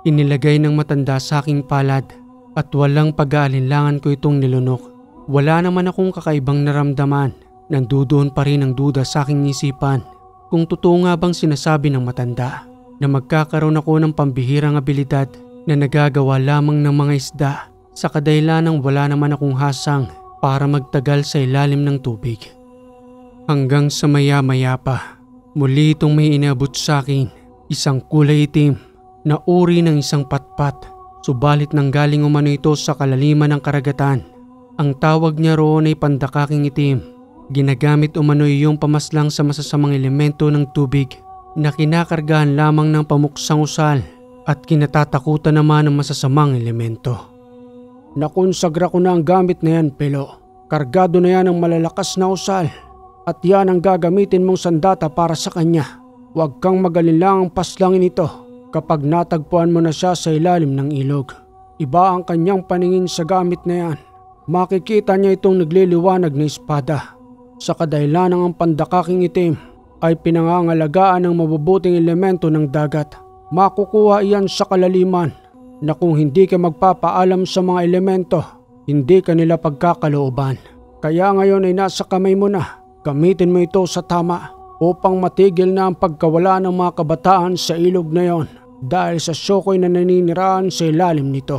Inilagay ng matanda sa aking palad at walang pag-aalinlangan ko itong nilunok. Wala naman akong kakaibang naramdaman. Nandudoon pa rin ang duda sa aking isipan kung totoo nga bang sinasabi ng matanda na magkakaroon ako ng pambihirang abilidad na nagagawa lamang ng mga isda sa kadahilanang wala naman akong hasang para magtagal sa ilalim ng tubig. Hanggang sa maya-maya pa, muli itong may inabot sa akin, isang kulay itim na uri ng isang patpat, subalit nanggaling umano ito sa kalaliman ng karagatan. Ang tawag niya roon ay pandakaking itim. Ginagamit umano iyong pamaslang sa masasamang elemento ng tubig na kinakargahan lamang ng pamuksang usal at kinatatakutan naman ng masasamang elemento. Nakonsagra ko na ang gamit na yan, Pilo. Kargado na yan ng malalakas na usal at yan ang gagamitin mong sandata para sa kanya. Huwag kang magalinlangang paslangin ito kapag natagpuan mo na siya sa ilalim ng ilog. Iba ang kanyang paningin sa gamit na yan. Makikita niya itong nagliliwanag na espada. Sa kadahilanang ang pandakaking itim ay pinangangalagaan ng mabubuting elemento ng dagat. Makukuha iyan sa kalaliman na kung hindi ka magpapaalam sa mga elemento, hindi ka nila pagkakalooban. Kaya ngayon ay nasa kamay mo na. Gamitin mo ito sa tama upang matigil na ang pagkawala ng mga kabataan sa ilog na yon dahil sa syokoy na naninirahan sa ilalim nito.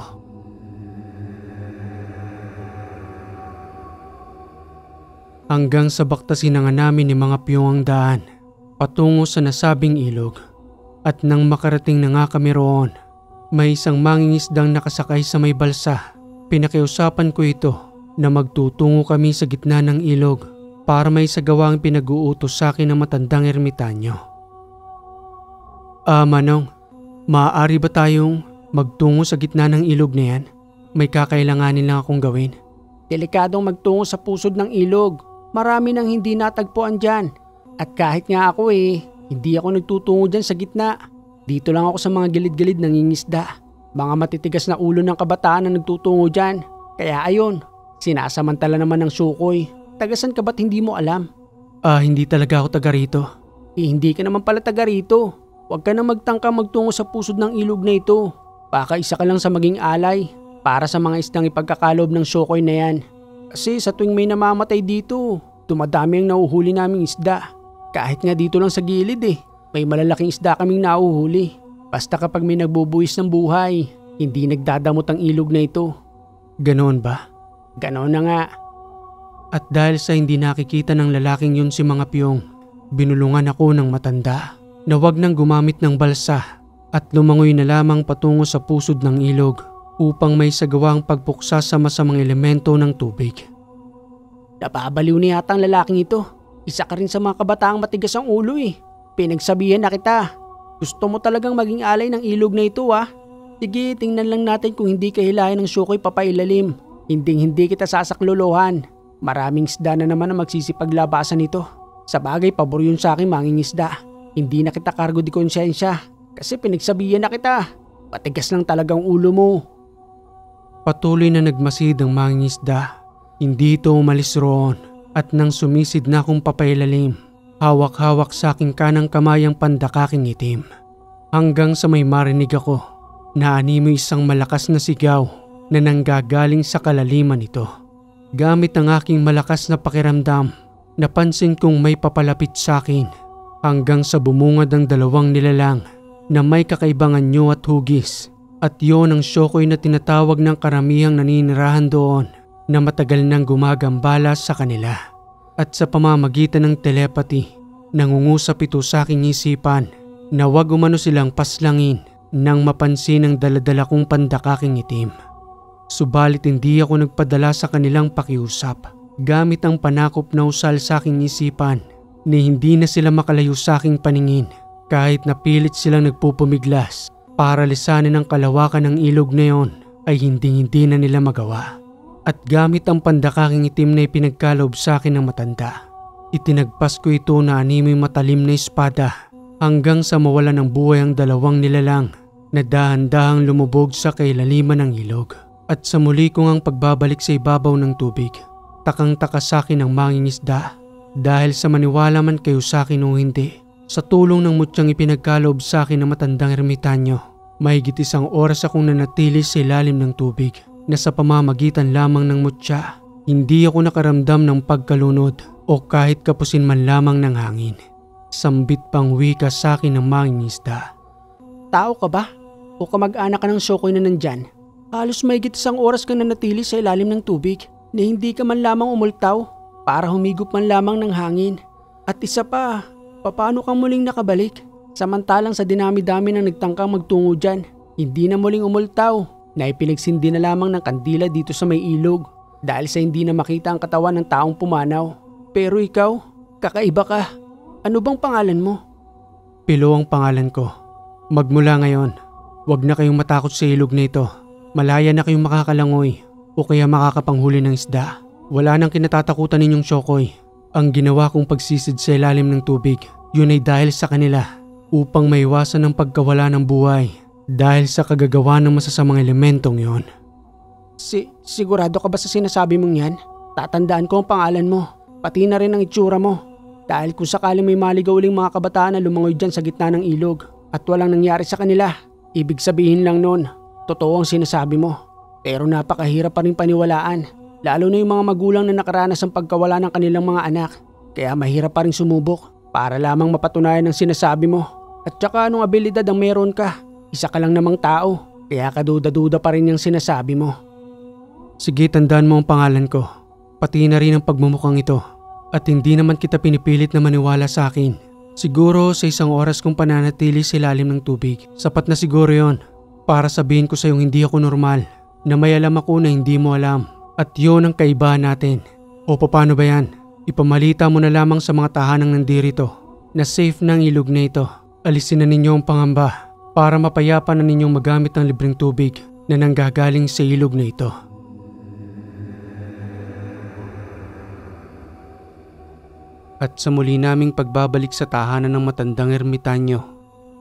hanggang sa baktasin na nga namin ni mga piyong ang daan patungo sa nasabing ilog. At nang makarating na nga kami roon, may isang mangingisdang nakasakay sa may balsa. Pinakiusapan ko ito na magtutungo kami sa gitna ng ilog para may sagawa ang pinag-uutos sa akin ng matandang ermitanyo. Manong, maaari ba tayong magtungo sa gitna ng ilog na yan? May kakailanganin lang akong gawin. Delikadong magtungo sa pusod ng ilog. Marami nang hindi natagpuan dyan. At kahit nga ako hindi ako nagtutungo dyan sa gitna. Dito lang ako sa mga gilid-gilid nangingisda. Mga matitigas na ulo ng kabataan na nagtutungo dyan. Kaya ayun, sinasamantala naman ng sukoy. Tagasan ka ba't hindi mo alam? Hindi talaga ako taga rito. Hindi ka naman pala taga rito. Huwag ka na magtangka magtungo sa pusod ng ilog na ito. Baka isa ka lang sa maging alay para sa mga isdang ipagkakalob ng sukoy na yan. Kasi sa tuwing may namamatay dito, dumadami ang nauhuli naming isda. Kahit nga dito lang sa gilid may malalaking isda kaming nauhuli. Basta kapag may nagbubuwis ng buhay, hindi nagdadamot ang ilog na ito. Ganoon ba? Ganoon na nga. At dahil sa hindi nakikita ng lalaking yun si mga piyong, binulungan ako ng matanda na wag nang gumamit ng balsa at lumangoy na lamang patungo sa pusod ng ilog upang may sagawang pagpuksa sa masamang elemento ng tubig. Napabaliw na yata ang lalaking ito. Isa ka rin sa mga kabataang matigas ang ulo Pinagsabihan na kita. Gusto mo talagang maging alay ng ilog na ito Sige, tingnan lang natin kung hindi ka hilahin ng sukoy papailalim. Hindi kita sasaklolohan. Maraming isda na naman ang magsisipaglabasan nito. Sa bagay, pabor yun sa akin mangingisda. Hindi na kita kargo di konsyensya. Kasi pinagsabihan na kita. Patigas lang talagang ulo mo. Patuloy na nagmasid ang mangingisda. Hindi ito umalis roon. At nang sumisid na akong papailalim, hawak-hawak sa aking kanang kamay ang pandakaking itim. Hanggang sa may marinig ako na animoy isang malakas na sigaw na nanggagaling sa kalaliman nito. Gamit ang aking malakas na pakiramdam, napansin kong may papalapit sa akin hanggang sa bumungad ang dalawang nilalang na may kakaibang anyo at hugis. At yon ang Shokoy na tinatawag ng karamihang naninirahan doon na matagal nang gumagambala sa kanila. At sa pamamagitan ng telepathy, nangungusap ito sa aking isipan na wag umano silang paslangin nang mapansin ang daladala kong pandakaking itim. Subalit hindi ako nagpadala sa kanilang pakiusap gamit ang panakop na usal sa aking isipan na hindi na sila makalayo sa aking paningin kahit napilit silang nagpupumiglas para lisanin ang kalawakan ng ilog na yon ay hindi na nila magawa. At gamit ang pandakaking itim na ipinagkalob sa akin ng matanda, itinagpas ko ito na animoy matalim na espada hanggang sa mawala ng buhay ang dalawang nilalang na dahan-dahang lumubog sa kailaliman ng ilog. At sa muli kong ang pagbabalik sa ibabaw ng tubig, takang-taka sa akin ang mangingisda dahil sa maniwala man kayo sa akin o hindi. Sa tulong ng mutyang ipinagkalob sa akin ng matandang ermitanyo, mahigit 1 oras akong nanatili sa ilalim ng tubig na sa pamamagitan lamang ng mutya, hindi ako nakaramdam ng pagkalunod o kahit kapusin man lamang ng hangin. Sambit pang wika sa akin ng mangingisda. Tao ka ba? O kamag-anak ka ng Shokoy na nandyan? Halos mahigit 1 oras kang nanatili sa ilalim ng tubig na hindi ka man lamang umultaw para humigop man lamang ng hangin. At isa pa, paano kang muling nakabalik? Samantalang sa dinami-dami ng nagtangkang magtungo dyan, hindi na muling umultaw na ipinagsindi na lamang ng kandila dito sa may ilog dahil sa hindi na makita ang katawan ng taong pumanaw. Pero ikaw, kakaiba ka. Ano bang pangalan mo? Pilo ang pangalan ko. Magmula ngayon, wag na kayong matakot sa ilog na ito. Malaya na kayong makakalangoy o kaya makakapanghuli ng isda. Wala nang kinatatakutan ninyong Shokoy. Ang ginawa kong pagsisid sa ilalim ng tubig, yun ay dahil sa kanila upang maiwasan ang pagkawala ng buhay dahil sa kagagawa ng masasamang elementong yon. Sigurado ka ba sa sinasabi mong yan? Tatandaan ko ang pangalan mo, pati na rin ang itsura mo. Dahil kung sakaling may maligaw uling mga kabataan na lumangoy dyan sa gitna ng ilog at walang nangyari sa kanila, ibig sabihin lang nun, totoo ang sinasabi mo. Pero napakahirap pa rin paniwalaan, lalo na yung mga magulang na nakaranas ng pagkawala ng kanilang mga anak. Kaya mahirap pa rin sumubok para lamang mapatunayan ang sinasabi mo. At saka anong abilidad ang meron ka? Isa ka lang namang tao, kaya kaduda-duda pa rin yung sinasabi mo. Sige, tandaan mo ang pangalan ko, pati na rin ang pagmumukhang ito. At hindi naman kita pinipilit na maniwala sa akin. Siguro sa 1 oras kong pananatili sa ilalim ng tubig, sapat na siguro yon para sabihin ko sa iyong hindi ako normal, na may alam ako na hindi mo alam. At yon ang kaibahan natin. O paano ba yan? Ipamalita mo na lamang sa mga tahanang nandirito na safe na ang ilog na ito. Alisin na ninyo ang pangamba para mapayapa na ninyong magamit ng libreng tubig na nanggagaling sa ilog na ito. At sa muli naming pagbabalik sa tahanan ng matandang ermitanyo,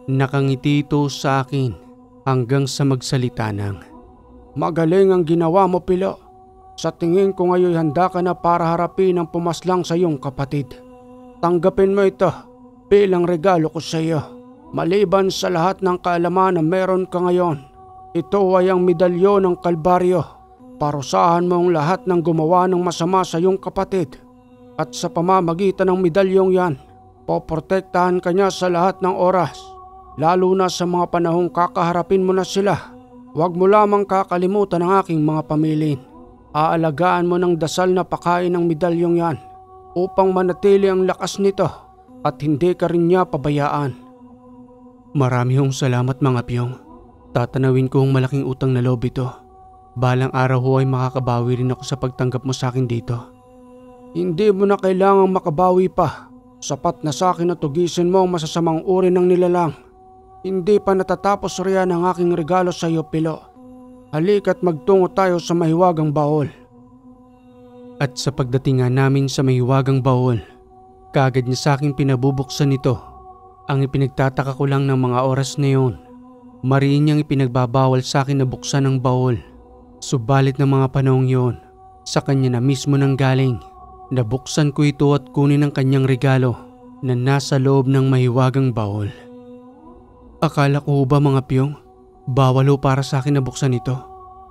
nakangiti ito sa akin hanggang sa magsalita ng, Magaling ang ginawa mo, Pilo. Sa tingin ko ngayon handa ka na para harapin ang pumaslang sa iyong kapatid. Tanggapin mo ito bilang regalo ko sa iyo. Maliban sa lahat ng kaalaman na meron ka ngayon, ito ay ang medalyon ng Kalbaryo. Parusahan mo ang lahat ng gumawa ng masama sa iyong kapatid. At sa pamamagitan ng medalyong yan, poprotektahan ka niya sa lahat ng oras. Lalo na sa mga panahong kakaharapin mo na sila. Huwag mo lamang kakalimutan ang aking mga pamilin. Aalagaan mo ng dasal na pakain ng medalyong yan upang manatili ang lakas nito at hindi ka rin niya pabayaan. Marami hong salamat mga piyong. Tatanawin ko ang malaking utang na loob ito. Balang araw ho ay makakabawi rin ako sa pagtanggap mo sa akin dito. Hindi mo na kailangang makabawi pa. Sapat na sa akin na tugisin mo ang masasamang uri ng nilalang. Hindi pa natatapos riyan ang aking regalo sa iyo, Pilo. Halika't magtungo tayo sa mahiwagang baol. At sa pagdating nga namin sa mahiwagang baol, kaagad niya sa aking pinabubuksan ito. Ang ipinagtataka ko lang ng mga oras na yun, mariin niyang ipinagbabawal sa akin na buksan ang baol. Subalit ng mga panahong yun, sa kanya na mismo nang galing. Nabuksan ko ito at kunin ang kanyang regalo na nasa loob ng mahiwagang baol. Akala ko ba mga piyong, bawal ho para sa akin na buksan ito.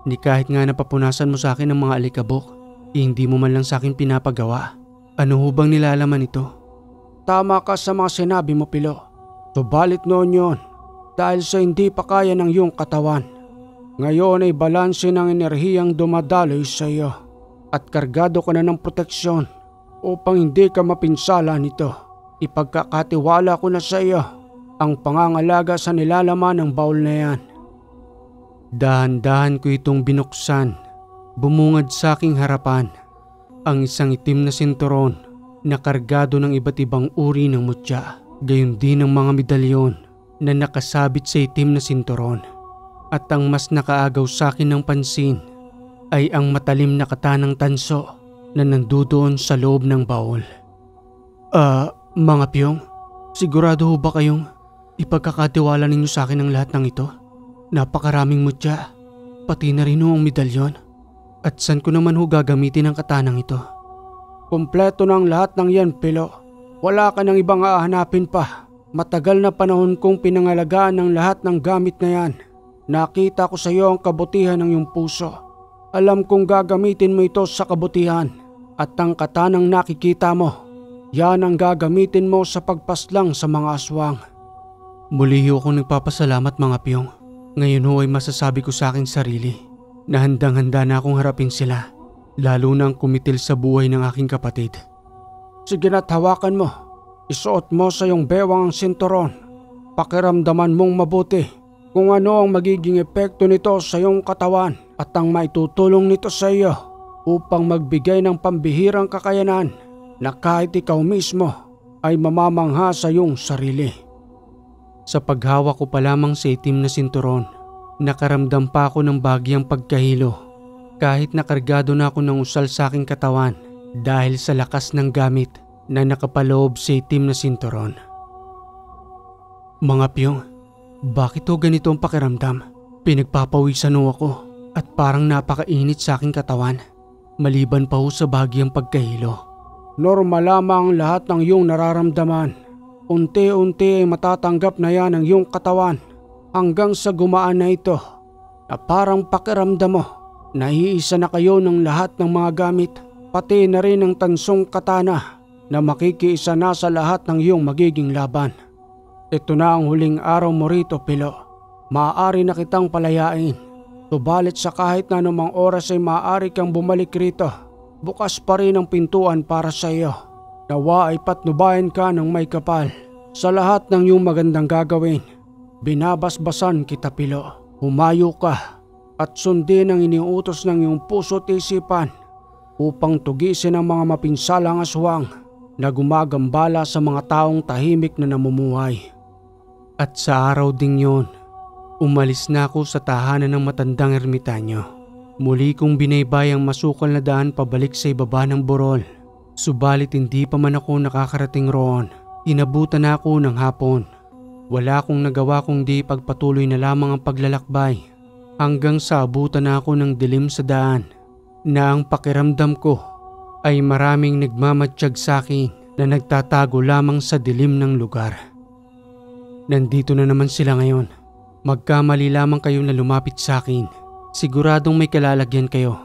Ni kahit nga napapunasan mo sa akin ng mga alikabok, hindi mo man lang sa akin pinapagawa. Ano ho bang nilalaman ito? Tama ka sa mga sinabi mo, Pilo. Subalit noon yun, dahil sa hindi pa kaya ng iyong katawan. Ngayon ay balanse ng enerhiyang dumadaloy sa iyo at kargado ka na ng proteksyon upang hindi ka mapinsala nito. Ipagkakatiwala ko na sa iyo ang pangangalaga sa nilalaman ng baul na yan. Dahan-dahan ko itong binuksan. Bumungad sa aking harapan ang isang itim na sinturon na kargado ng iba't ibang uri ng mutya. Gayon din ang mga medalyon na nakasabit sa itim na sinturon. At ang mas nakaagaw sa akin ng pansin ay ang matalim na katanang tanso na nandoon sa loob ng baul. Mga piyong, sigurado ho ba kayong ipagkakatiwala ninyo sa akin ang lahat ng ito? Napakaraming mutya, pati na rin ho ang medalyon. At saan ko naman ho gagamitin ang katanang ito? Kompleto ng lahat ng yan, Pilo. Wala ka ng ibang hahanapin pa. Matagal na panahon kong pinangalagaan ng lahat ng gamit na yan. Nakita ko sa iyo ang kabutihan ng iyong puso. Alam kong gagamitin mo ito sa kabutihan. At ang katanang nakikita mo, yan ang gagamitin mo sa pagpaslang sa mga aswang. Muli ho akong nagpapasalamat mga piyong. Ngayon ho ay masasabi ko sa aking sarili na handang-handa na akong harapin sila. Lalo na ang kumitil sa buhay ng aking kapatid. Sige na't hawakan mo. Isuot mo sa iyong bewang ang sinturon. Pakiramdaman mong mabuti kung ano ang magiging epekto nito sa iyong katawan at ang maitutulong nito sa iyo upang magbigay ng pambihirang kakayanan na kahit ikaw mismo ay mamamangha sa iyong sarili. Sa paghawak ko pa lamang sa itim na sinturon, nakaramdam pa ako ng bagyang pagkahilo kahit nakargado na ako ng usal sa aking katawan dahil sa lakas ng gamit na nakapaloob sa itim na sinturon. Mga piyong, bakit ho ganito ang pakiramdam? Pinagpapawisan ho ako at parang napakainit sa aking katawan maliban pa ho sa bagyang pagkahilo. Normal lamang lahat ng iyong nararamdaman. Unti-unti ay matatanggap na yan ang iyong katawan hanggang sa gumaan na ito na parang pakiramdam mo. Naiisa na kayo ng lahat ng mga gamit, pati na rin ang tansong katana na makikiisa na sa lahat ng iyong magiging laban. Ito na ang huling araw mo rito, Pilo. Maaari na kitang palayain. Subalit sa kahit na anumang oras ay maaari kang bumalik rito. Bukas pa rin ang pintuan para sa iyo. Nawa ay patnubayan ka ng may kapal sa lahat ng iyong magandang gagawin. Binabasbasan kita, Pilo. Humayo ka at sundin ang iniutos ng iyong puso at isipan upang tugisin ang mga mapinsalang aswang na gumagambala sa mga taong tahimik na namumuhay. At sa araw ding yon, umalis na ako sa tahanan ng matandang ermitanyo. Muli kong binaybay ang masukal na daan pabalik sa ibaba ng burol. Subalit hindi pa man ako nakakarating roon. Inabutan na ako ng hapon. Wala akong nagawa kundi pagpatuloy na lamang ang paglalakbay hanggang sa abutan na ako ng dilim sa daan na ang pakiramdam ko ay maraming nagmamatsyag sa akin na nagtatago lamang sa dilim ng lugar. Nandito na naman sila ngayon. Magkamali lamang kayo na lumapit sa akin. Siguradong may kalalagyan kayo.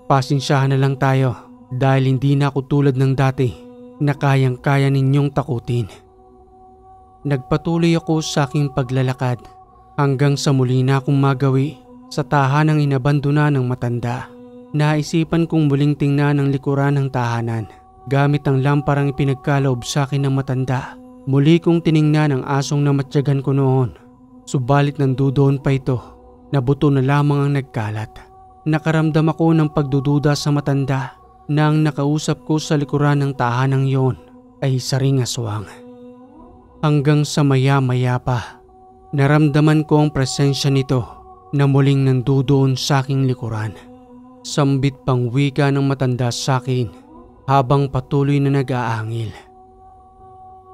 Pasensyahan na lang tayo dahil hindi na ako tulad ng dati na kayang-kaya ninyong takutin. Nagpatuloy ako sa aking paglalakad hanggang sa muli na akong magawi sa tahanang inabandona ng matanda. Naisipan kong muling tingnan ang likuran ng tahanan. Gamit ang lamparang ipinagkaloob sa akin ng matanda, muli kong tiningnan ang asong namatyagan ko noon. Subalit nandoon pa ito, na buto na lamang ang nagkalat. Nakaramdam ako ng pagdududa sa matanda na ang nakausap ko sa likuran ng tahanang yon ay isa ring aswang. Hanggang sa maya-maya pa, naramdaman ko ang presensya nito na muling nandoon sa aking likuran. Sambit pang wika ng matanda sa akin habang patuloy na nag-aangil.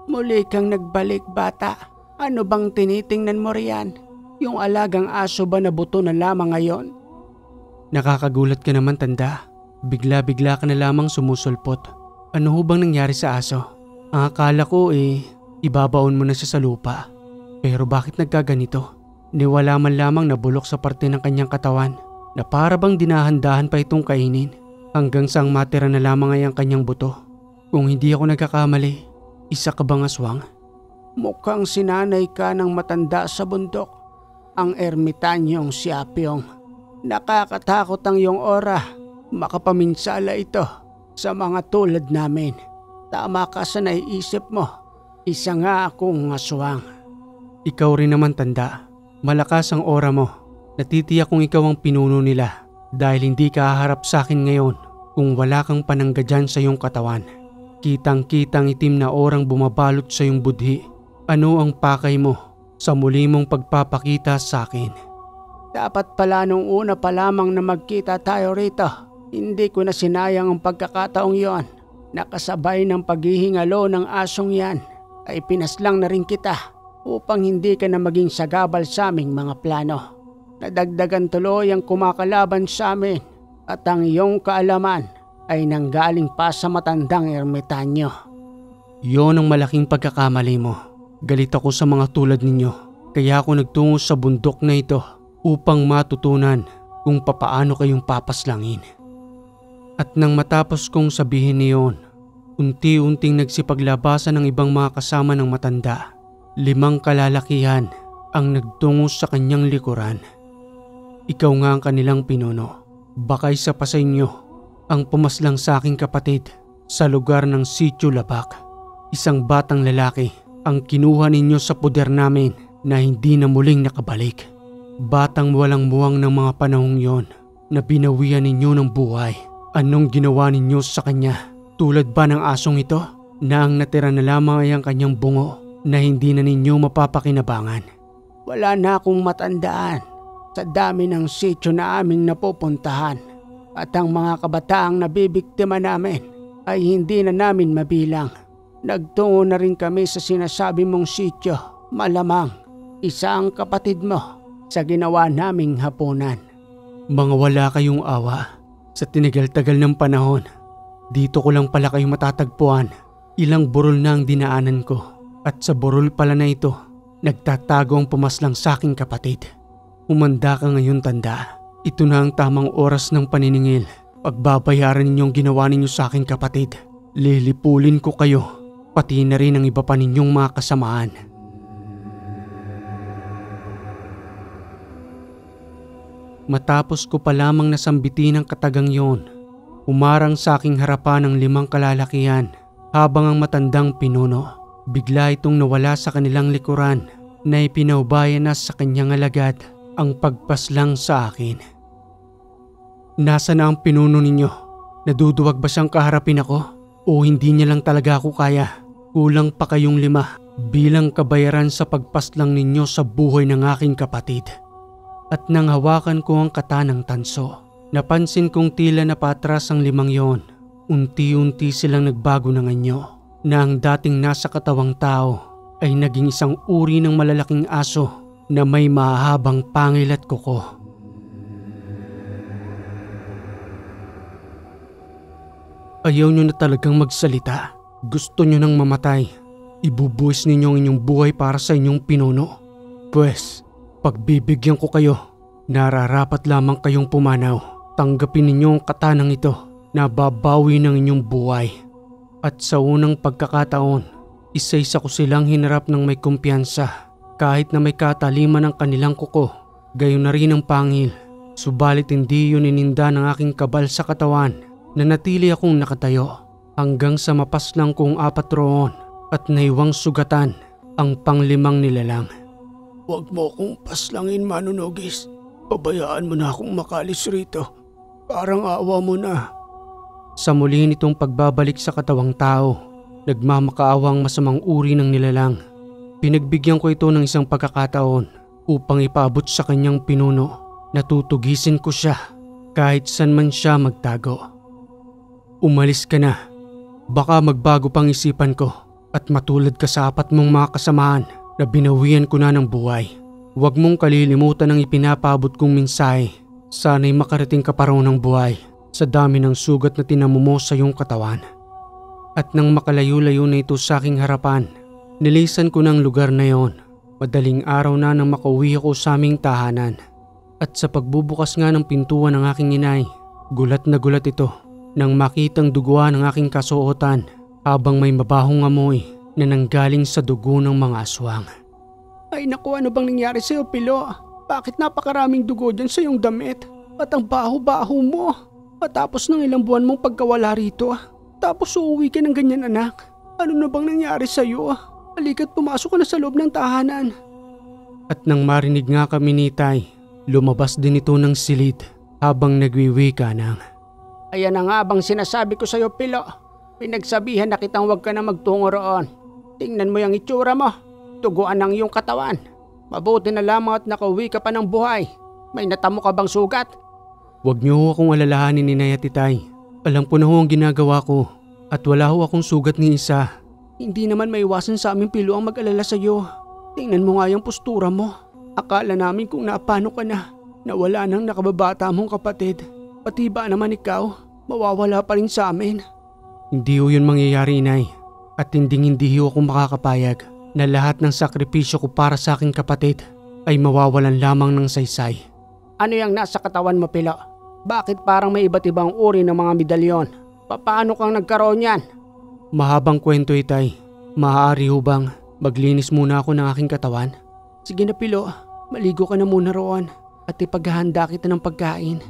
Muli kang nagbalik, bata. Ano bang tinitingnan mo riyan? Yung alagang aso ba na buto na lamang ngayon? Nakakagulat ka naman, tanda. Bigla-bigla ka na lamang sumusulpot. Ano ho bang nangyari sa aso? Ang akala ko ibabaon mo na siya sa lupa. Pero bakit nagkaganito? Niwala man lamang na bulok sa parte ng kanyang katawan na para bang dinahandahan pa itong kainin hanggang sa ang matira na lamang ay ang kanyang buto. Kung hindi ako nagkakamali, isa ka bang aswang? Mukhang sinanay ka ng matanda sa bundok. Ang ermitanyong si Apyong. Nakakatakot ang iyong aura. Makapaminsala ito sa mga tulad namin. Tama ka sa naiisip mo. Isa nga akong aswang. Ikaw rin naman, tanda. Malakas ang aura mo. Natitiyak kung ikaw ang pinuno nila dahil hindi ka haharap sa akin ngayon kung wala kang panangga dyan sa iyong katawan. Kitang-kitang itim na orang bumabalot sa iyong budhi. Ano ang pakay mo sa muli mong pagpapakita sa akin? Dapat pala nung una pa lamang na magkita tayo rito. Hindi ko na sinayang ang pagkakataong yon. Nakasabay ng paghihingalo ng asong yan ay pinaslang na rin kita upang hindi ka na maging sagabal sa aming mga plano. Nadagdagan tuloy ang kumakalaban sa amin at ang iyong kaalaman ay nanggaling pa sa matandang ermitanyo. Yon ang malaking pagkakamali mo. Galit ako sa mga tulad ninyo, kaya ako nagtungo sa bundok na ito upang matutunan kung papaano kayong papaslangin. At nang matapos kong sabihin niyon, unti-unting nagsipaglabasan ng ibang mga kasama ng matanda. 5 kalalakihan ang nagtungo sa kanyang likuran. Ikaw nga ang kanilang pinuno. Baka isa pa sa inyo ang pumaslang sa aking kapatid sa lugar ng Sitio Labak. Isang batang lalaki ang kinuha ninyo sa puder namin na hindi na muling nakabalik. Batang walang muwang ng mga panahong yon na binawian ninyo ng buhay. Anong ginawa ninyo sa kanya? Tulad ba ng asong ito na ang natira na lamang ay ang kanyang bungo na hindi na ninyo mapapakinabangan? Wala na akong matandaan sa dami ng sityo na aming napupuntahan at ang mga kabataang nabibiktima namin ay hindi na namin mabilang. Nagtungo na rin kami sa sinasabi mong sityo. Malamang isa ang kapatid mo sa ginawa naming hapunan. Mga wala kayong awa. Sa tinigal-tagal ng panahon, dito ko lang pala kayo matatagpuan. Ilang burol na ang dinaanan ko at sa burol pala na ito, nagtatago ang pumaslang sa aking kapatid. Humanda ka ngayon, tanda. Ito na ang tamang oras ng paniningil. Pagbabayaran ninyong ginawa ninyo sa aking kapatid. Lilipulin ko kayo, pati na rin ang iba pa ninyong mga kasamaan. Matapos ko pa lamang nasambitin ang katagang yon, umarang sa aking harapan ng 5 kalalakihan habang ang matandang pinuno bigla itong nawala sa kanilang likuran na ipinaubaya na sa kanyang alagad ang pagpaslang sa akin. Nasa na ang pinuno ninyo? Naduduwag ba siyang kaharapin ako? O hindi niya lang talaga ako kaya? Kulang pa kayong 5 bilang kabayaran sa pagpaslang ninyo sa buhay ng aking kapatid. At nang hawakan ko ang kata ng tanso, napansin kong tila napatras ang 5 yon. Unti-unti silang nagbago ng anyo na ang dating nasa katawang tao ay naging isang uri ng malalaking aso na may mahabang pangil at kuko. Ayaw nyo na talagang magsalita. Gusto nyo nang mamatay. Ibubuwis ninyo ang inyong buhay para sa inyong pinuno. Pwes, pagbibigyan ko kayo. Nararapat lamang kayong pumanaw. Tanggapin ninyo ang katanang ito na babawi ng inyong buhay. At sa unang pagkakataon, isa-isa ko silang hinarap ng may kumpiyansa. Kahit na may kataliman ng kanilang kuko, gayon na rin ang pangil. Subalit hindi yun ininda ng aking kabal sa katawan. Nanatili akong nakatayo hanggang sa mapaslang kong 4 roon at naiwang sugatan ang pang-5 nilalang. Huwag mo akong paslangin, Manunugis. Pabayaan mo na akong makalis rito. Parang awa mo na. Sa muli nitong pagbabalik sa katawang tao, nagmamakaawang masamang uri ng nilalang. Pinagbigyan ko ito ng isang pagkakataon upang ipaabot sa kanyang pinuno na tutugisin ko siya kahit saan man siya magtago. Umalis ka na. Baka magbago pang isipan ko at matulad ka sa 4 mong mga kasamahan na binawian ko na ng buhay. Huwag mong kalilimutan ang ipinapabot kong mensahe. Sana'y makarating ka pa raw ng buhay sa dami ng sugat na tinamo mo sa iyong katawan. At nang makalayo-layo na ito sa aking harapan, nilisan ko ng lugar na yon. Madaling araw na nang makauwi ako sa aming tahanan. At sa pagbubukas nga ng pintuan ng aking inay, gulat na gulat ito nang makitang duguan ng aking kasuotan habang may mabahong amoy na nanggaling sa dugo ng mga aswang. Ay naku, ano bang nangyari sa'yo, Pilo? Bakit napakaraming dugo dyan sa iyong damit? At ang baho-baho mo. Matapos ng ilang buwan mong pagkawala rito. Tapos uuwi ka ng ganyan, anak. Ano na bang nangyari sa'yo? Halika't pumasok ka na sa loob ng tahanan. At nang marinig nga kami ni Tay, lumabas din ito ng silid habang nagwiwika ng, Ayan na nga bang sinasabi ko sa'yo, Pilo. Pinagsabihan na kitang huwag ka na magtungo roon. Tingnan mo yung itsura mo. Tuguan ng iyong katawan. Mabuti na lamang at nakauwi ka pa ng buhay. May natamo ka bang sugat? Huwag niyo ho akong alalahanin, Inay at Itay. Alam ko na ho ang ginagawa ko at wala ho akong sugat ni isa. Hindi naman maiwasan sa aming, Pilo, ang mag-alala sa'yo. Tingnan mo nga yung postura mo. Akala namin kung naapano ka na. Nawala nang nakababata mong kapatid. Pati ba naman ikaw, mawawala pa rin sa amin. Hindi ho yun mangyayari, Inay. At hindi ho ako makakapayag na lahat ng sakripisyo ko para sa aking kapatid ay mawawalan lamang ng saysay. Ano yung nasa katawan mo, Pilo? Bakit parang may iba't ibang uri ng mga medalyon? Paano kang nagkaroon yan? Mahabang kwento, Itay. Maaari ho bang maglinis muna ako ng aking katawan? Sige na, Pilo. Maligo ka na muna roon at ipaghahanda kita ng pagkain.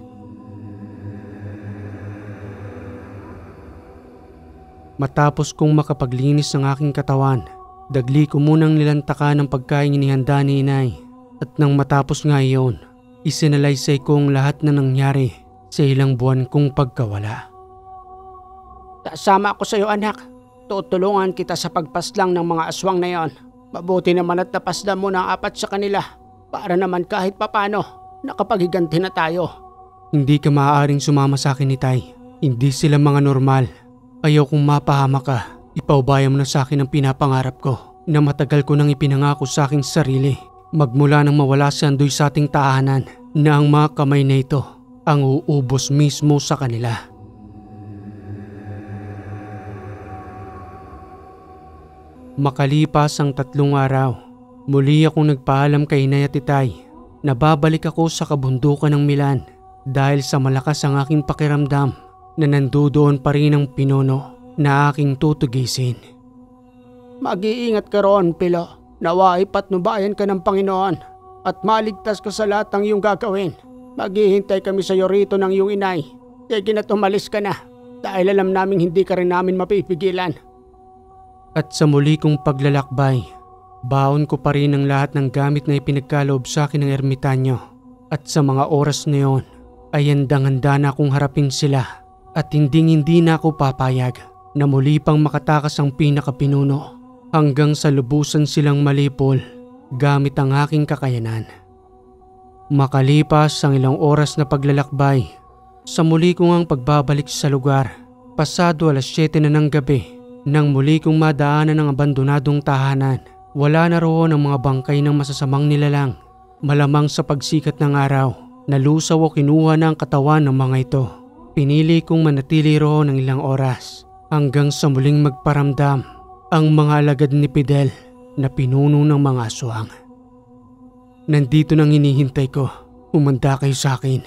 Matapos kong makapaglinis ng aking katawan, dagli ko munang nilantakan ng pagkain inihanda ni Inay. At nang matapos nga iyon, isinalaysay ko ang lahat na nangyari sa ilang buwan kong pagkawala. Kasama ako sa iyo, anak. Tutulungan kita sa pagpaslang ng mga aswang na yon. Mabuti naman at napaslan mo ng 4 sa kanila para naman kahit papano nakapaghiganti na tayo. Hindi ka maaaring sumama sa akin, Itay. Hindi sila mga normal. Ayaw kong mapahama ka. Ipaubaya mo na sa akin ang pinapangarap ko na matagal ko nang ipinangako sa aking sarili. Magmula nang mawala si Andoy sa ating tahanan na ang mga kamay na ito ang uubos mismo sa kanila. Makalipas ang 3 araw, muli akong nagpaalam kay Inay at Itay na babalik ako sa kabundukan ng Milan dahil sa malakas ang aking pakiramdam na nandoon pa rin ang pinuno na aking tutugisin. Mag-iingat ka roon, Pilo. Nawa ay patnubayan ka ng Panginoon at maligtas ka sa lahat ng iyong gagawin. Maghihintay kami sa iyo rito ng iyong inay. Sige na, tumalis ka na dahil alam naming hindi ka rin namin mapipigilan. At sa muli kong paglalakbay, baon ko pa rin ang lahat ng gamit na ipinagkaloob sa akin ng ermitanyo. At sa mga oras na yon ay handang-handa na akong harapin sila at hindi na ako papayag na muli pang makatakas ang pinakapinuno hanggang sa lubusan silang malipol gamit ang aking kakayanan. Makalipas ang ilang oras na paglalakbay, sa muli kong ang pagbabalik sa lugar, pasado 7:00 na ng gabi, nang muli kong madaanan ang abandonadong tahanan. Wala na roon ang mga bangkay ng masasamang nilalang. Malamang sa pagsikat ng araw, nalusaw o kinuha na ang katawan ng mga ito. Pinili kong manatili roon ng ilang oras hanggang sa muling magparamdam ang mga alagad ni Fidel na pinuno ng mga aswang. Nandito nang hinihintay ko. Umanda kayo sa akin.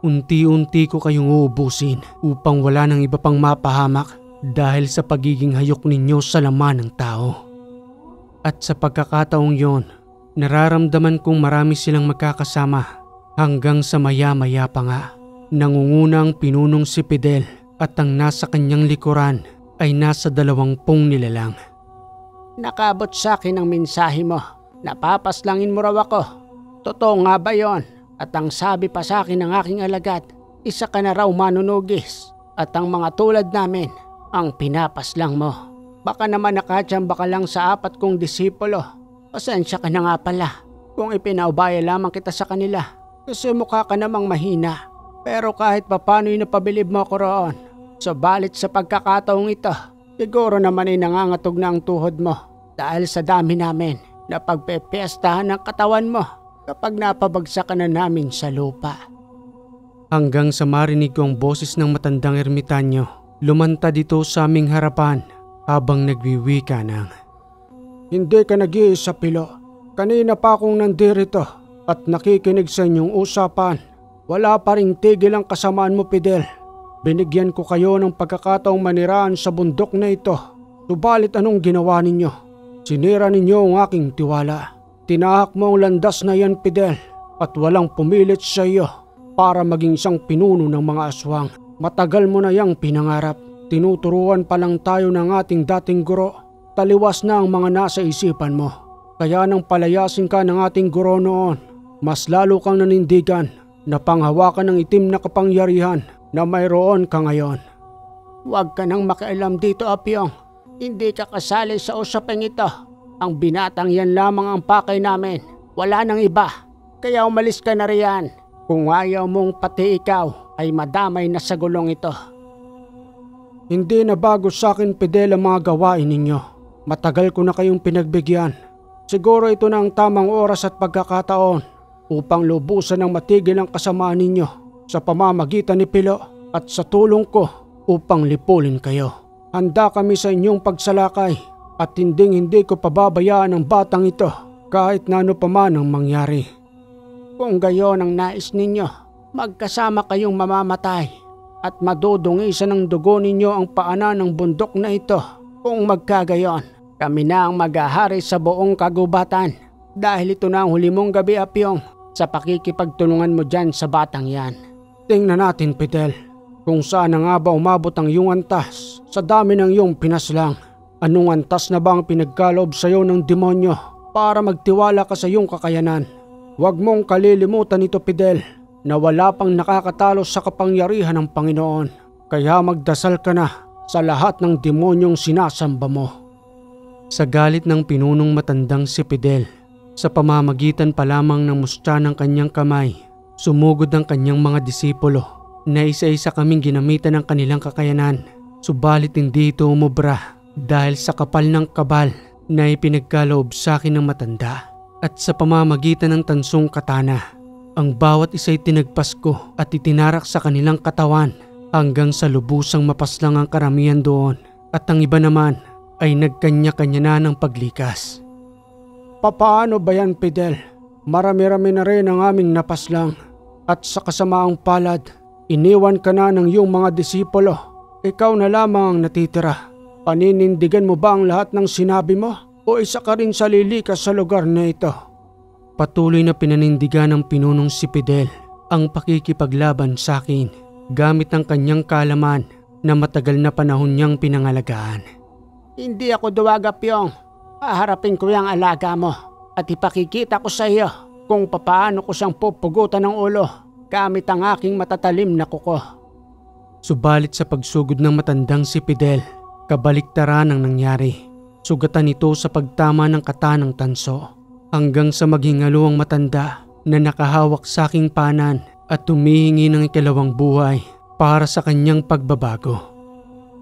Unti-unti ko kayong uubusin upang wala nang iba pang mapahamak dahil sa pagiging hayok ninyo sa laman ng tao. At sa pagkakataong yon, nararamdaman kong marami silang magkakasama hanggang sa maya-maya pa nga. Nangunguna ang pinunong si Fidel at ang nasa kanyang likuran ay nasa 20 nilalang. Nakabot sa akin ang mensahe mo. Napapaslangin mo raw ako. Totoo nga ba yon? At ang sabi pa sa akin ng aking alagad, isa ka na raw manunugis. At ang mga tulad namin, ang pinapaslang mo. Baka naman nakatsamba ka lang sa 4 kong disipulo. Pasensya ka na nga pala kung ipinaubaya lamang kita sa kanila. Kasi mukha ka namang mahina. Pero kahit papano'y napabilib mo ako roon. Subalit sa pagkakataong ito, siguro naman ay nangangatog na ang tuhod mo. Dahil sa dami namin na pagpepiestahan ng katawan mo kapag napabagsak ka na namin sa lupa. Hanggang sa marinig ko ang boses ng matandang ermitanyo, lumantad ito sa aming harapan habang nagwiwika ng, "Hindi ka nag-iisa, Pilo. Kanina pa akong nandirito at nakikinig sa inyong usapan. Wala pa ring tigil ang kasamaan mo, Fidel. Binigyan ko kayo ng pagkakataong maniraan sa bundok na ito. Subalit anong ginawa ninyo? Sinira ninyo ang aking tiwala. Tinahak mo ang landas na yan, Fidel, at walang pumilit sa iyo para maging isang pinuno ng mga aswang. Matagal mo na yang pinangarap. Tinuturuan pa lang tayo ng ating dating guro. Taliwas na ang mga nasa isipan mo. Kaya nang palayasin ka ng ating guro noon, mas lalo kang nanindigan na panghawakan ng itim na kapangyarihan na mayroon ka ngayon." "Huwag ka nang makialam dito, Apyong. Hindi ka kasali sa usaping ito. Ang binatang yan lamang ang pakay namin. Wala nang iba. Kaya umalis ka na riyan. Kung ayaw mong pati ikaw ay madamay na sa gulong ito." "Hindi na bago sa akin, Fidel, ang mga gawain ninyo. Matagal ko na kayong pinagbigyan. Siguro ito na ang tamang oras at pagkakataon upang lubusan ng matigil ang kasamaan ninyo sa pamamagitan ni Pilo at sa tulong ko upang lipulin kayo. Handa kami sa inyong pagsalakay at hindi ko pababayaan ang batang ito kahit na ano pa man ang mangyari." "Kung gayon ang nais ninyo, magkasama kayong mamamatay at madudungisan ng dugo ninyo ang paanan ng bundok na ito. Kung magkagayon, kami na ang maghahari sa buong kagubatan. Dahil ito na ang huli mong gabi, Apyong, sa pakikipagtulungan mo dyan sa batang yan." "Tingnan natin, Fidel, kung saan na nga ba umabot ang iyong antas sa dami ng iyong pinaslang. Anong antas na ba ang pinagkaloob sa iyo ng demonyo para magtiwala ka sa iyong kakayanan? Huwag mong kalilimutan ito, Fidel, na wala pang nakakatalo sa kapangyarihan ng Panginoon. Kaya magdasal ka na sa lahat ng demonyong sinasamba mo." Sa galit ng pinunong matandang si Fidel, sa pamamagitan pa lamang ng musta ng kanyang kamay, sumugod ang kanyang mga disipulo na isa-isa kaming ginamitan ng kanilang kakayanan. Subalit hindi ito umubra dahil sa kapal ng kabal na ipinagkaloob sa akin ng matanda. At sa pamamagitan ng tansong katana, ang bawat isa'y tinagpas ko at itinarak sa kanilang katawan hanggang sa lubusang mapaslang ang karamihan doon at ang iba naman ay nagkanya-kanya na ng paglikas. "Papaano ba yan, Fidel? Marami-rami na rin ang aming napaslang at sa kasamaang palad, iniwan ka na ng iyong mga disipulo. Ikaw na lamang ang natitira. Paninindigan mo ba ang lahat ng sinabi mo o isa ka rin sa lilikas sa lugar na ito?" Patuloy na pinanindigan ng pinunong si Fidel ang pakikipaglaban sa akin gamit ang kanyang kaalaman na matagal na panahon niyang pinangalagaan. Hindi ako duwaga, Pyong. Haharapin ko yung alaga mo at ipakikita ko sa iyo kung papaano ko siyang pupugutan ng ulo gamit ang aking matatalim na kuko. Subalit sa pagsugod ng matandang si Fidel, kabaliktaran ang nangyari. Sugatan ito sa pagtama ng kata ng tanso hanggang sa maghingalo ang matanda na nakahawak sa aking panan at tumihingi ng ikalawang buhay para sa kanyang pagbabago.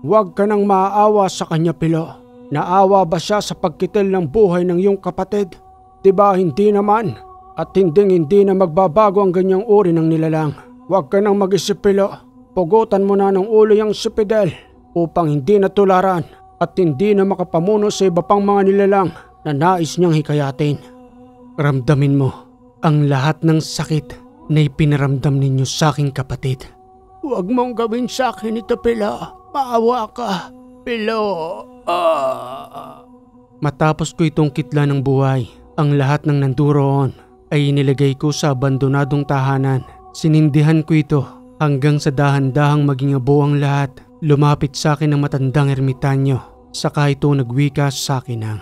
Huwag ka nang maaawa sa kanya, Pilo. Naawa ba siya sa pagkitil ng buhay ng iyong kapatid? Diba hindi naman? At hindi na magbabago ang ganyang uri ng nilalang. Huwag ka nang mag-isip, Pilo. Pugutan mo na ng ulo yung si Fidel upang hindi na tularan at hindi na makapamuno sa iba pang mga nilalang na nais niyang hikayatin. Ramdamin mo ang lahat ng sakit na ipinaramdam ninyo sa aking kapatid. Huwag mong gawin sa akin ito, Pilo. Maawa ka, Pilo. Matapos ko itong kitla ng buhay, ang lahat ng nanduroon ay inilagay ko sa abandonadong tahanan. Sinindihan ko ito hanggang sa dahan-dahang maging abo ang lahat. Lumapit sa akin ang matandang ermitanyo, saka ito nagwika sa akin ng,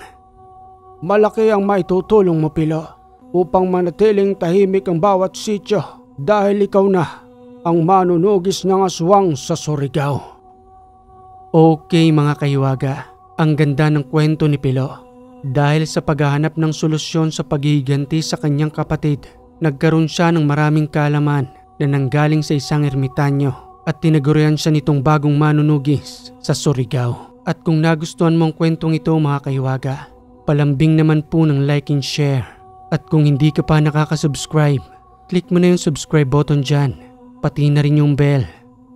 malaki ang maitutulong mo, Pilo, upang manatiling tahimik ang bawat sityo dahil ikaw na ang manunugis ng aswang sa Surigao. Okay mga kahiwaga, ang ganda ng kwento ni Pilo. Dahil sa paghahanap ng solusyon sa paghihiganti sa kanyang kapatid, nagkaroon siya ng maraming kaalaman na nanggaling sa isang ermitanyo at tinagurian siya nitong bagong manunugis sa Surigao. At kung nagustuhan mong kwentong ito mga kahiwaga, palambing naman po ng like and share. At kung hindi ka pa nakaka-subscribe, click mo na yung subscribe button dyan, pati na rin yung bell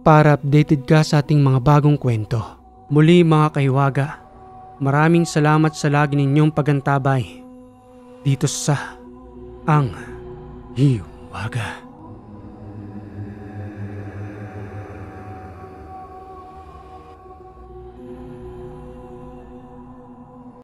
para updated ka sa ating mga bagong kwento. Muli mga kahiwaga, maraming salamat sa lagi ninyong pagantabay dito sa Ang Hiwaga.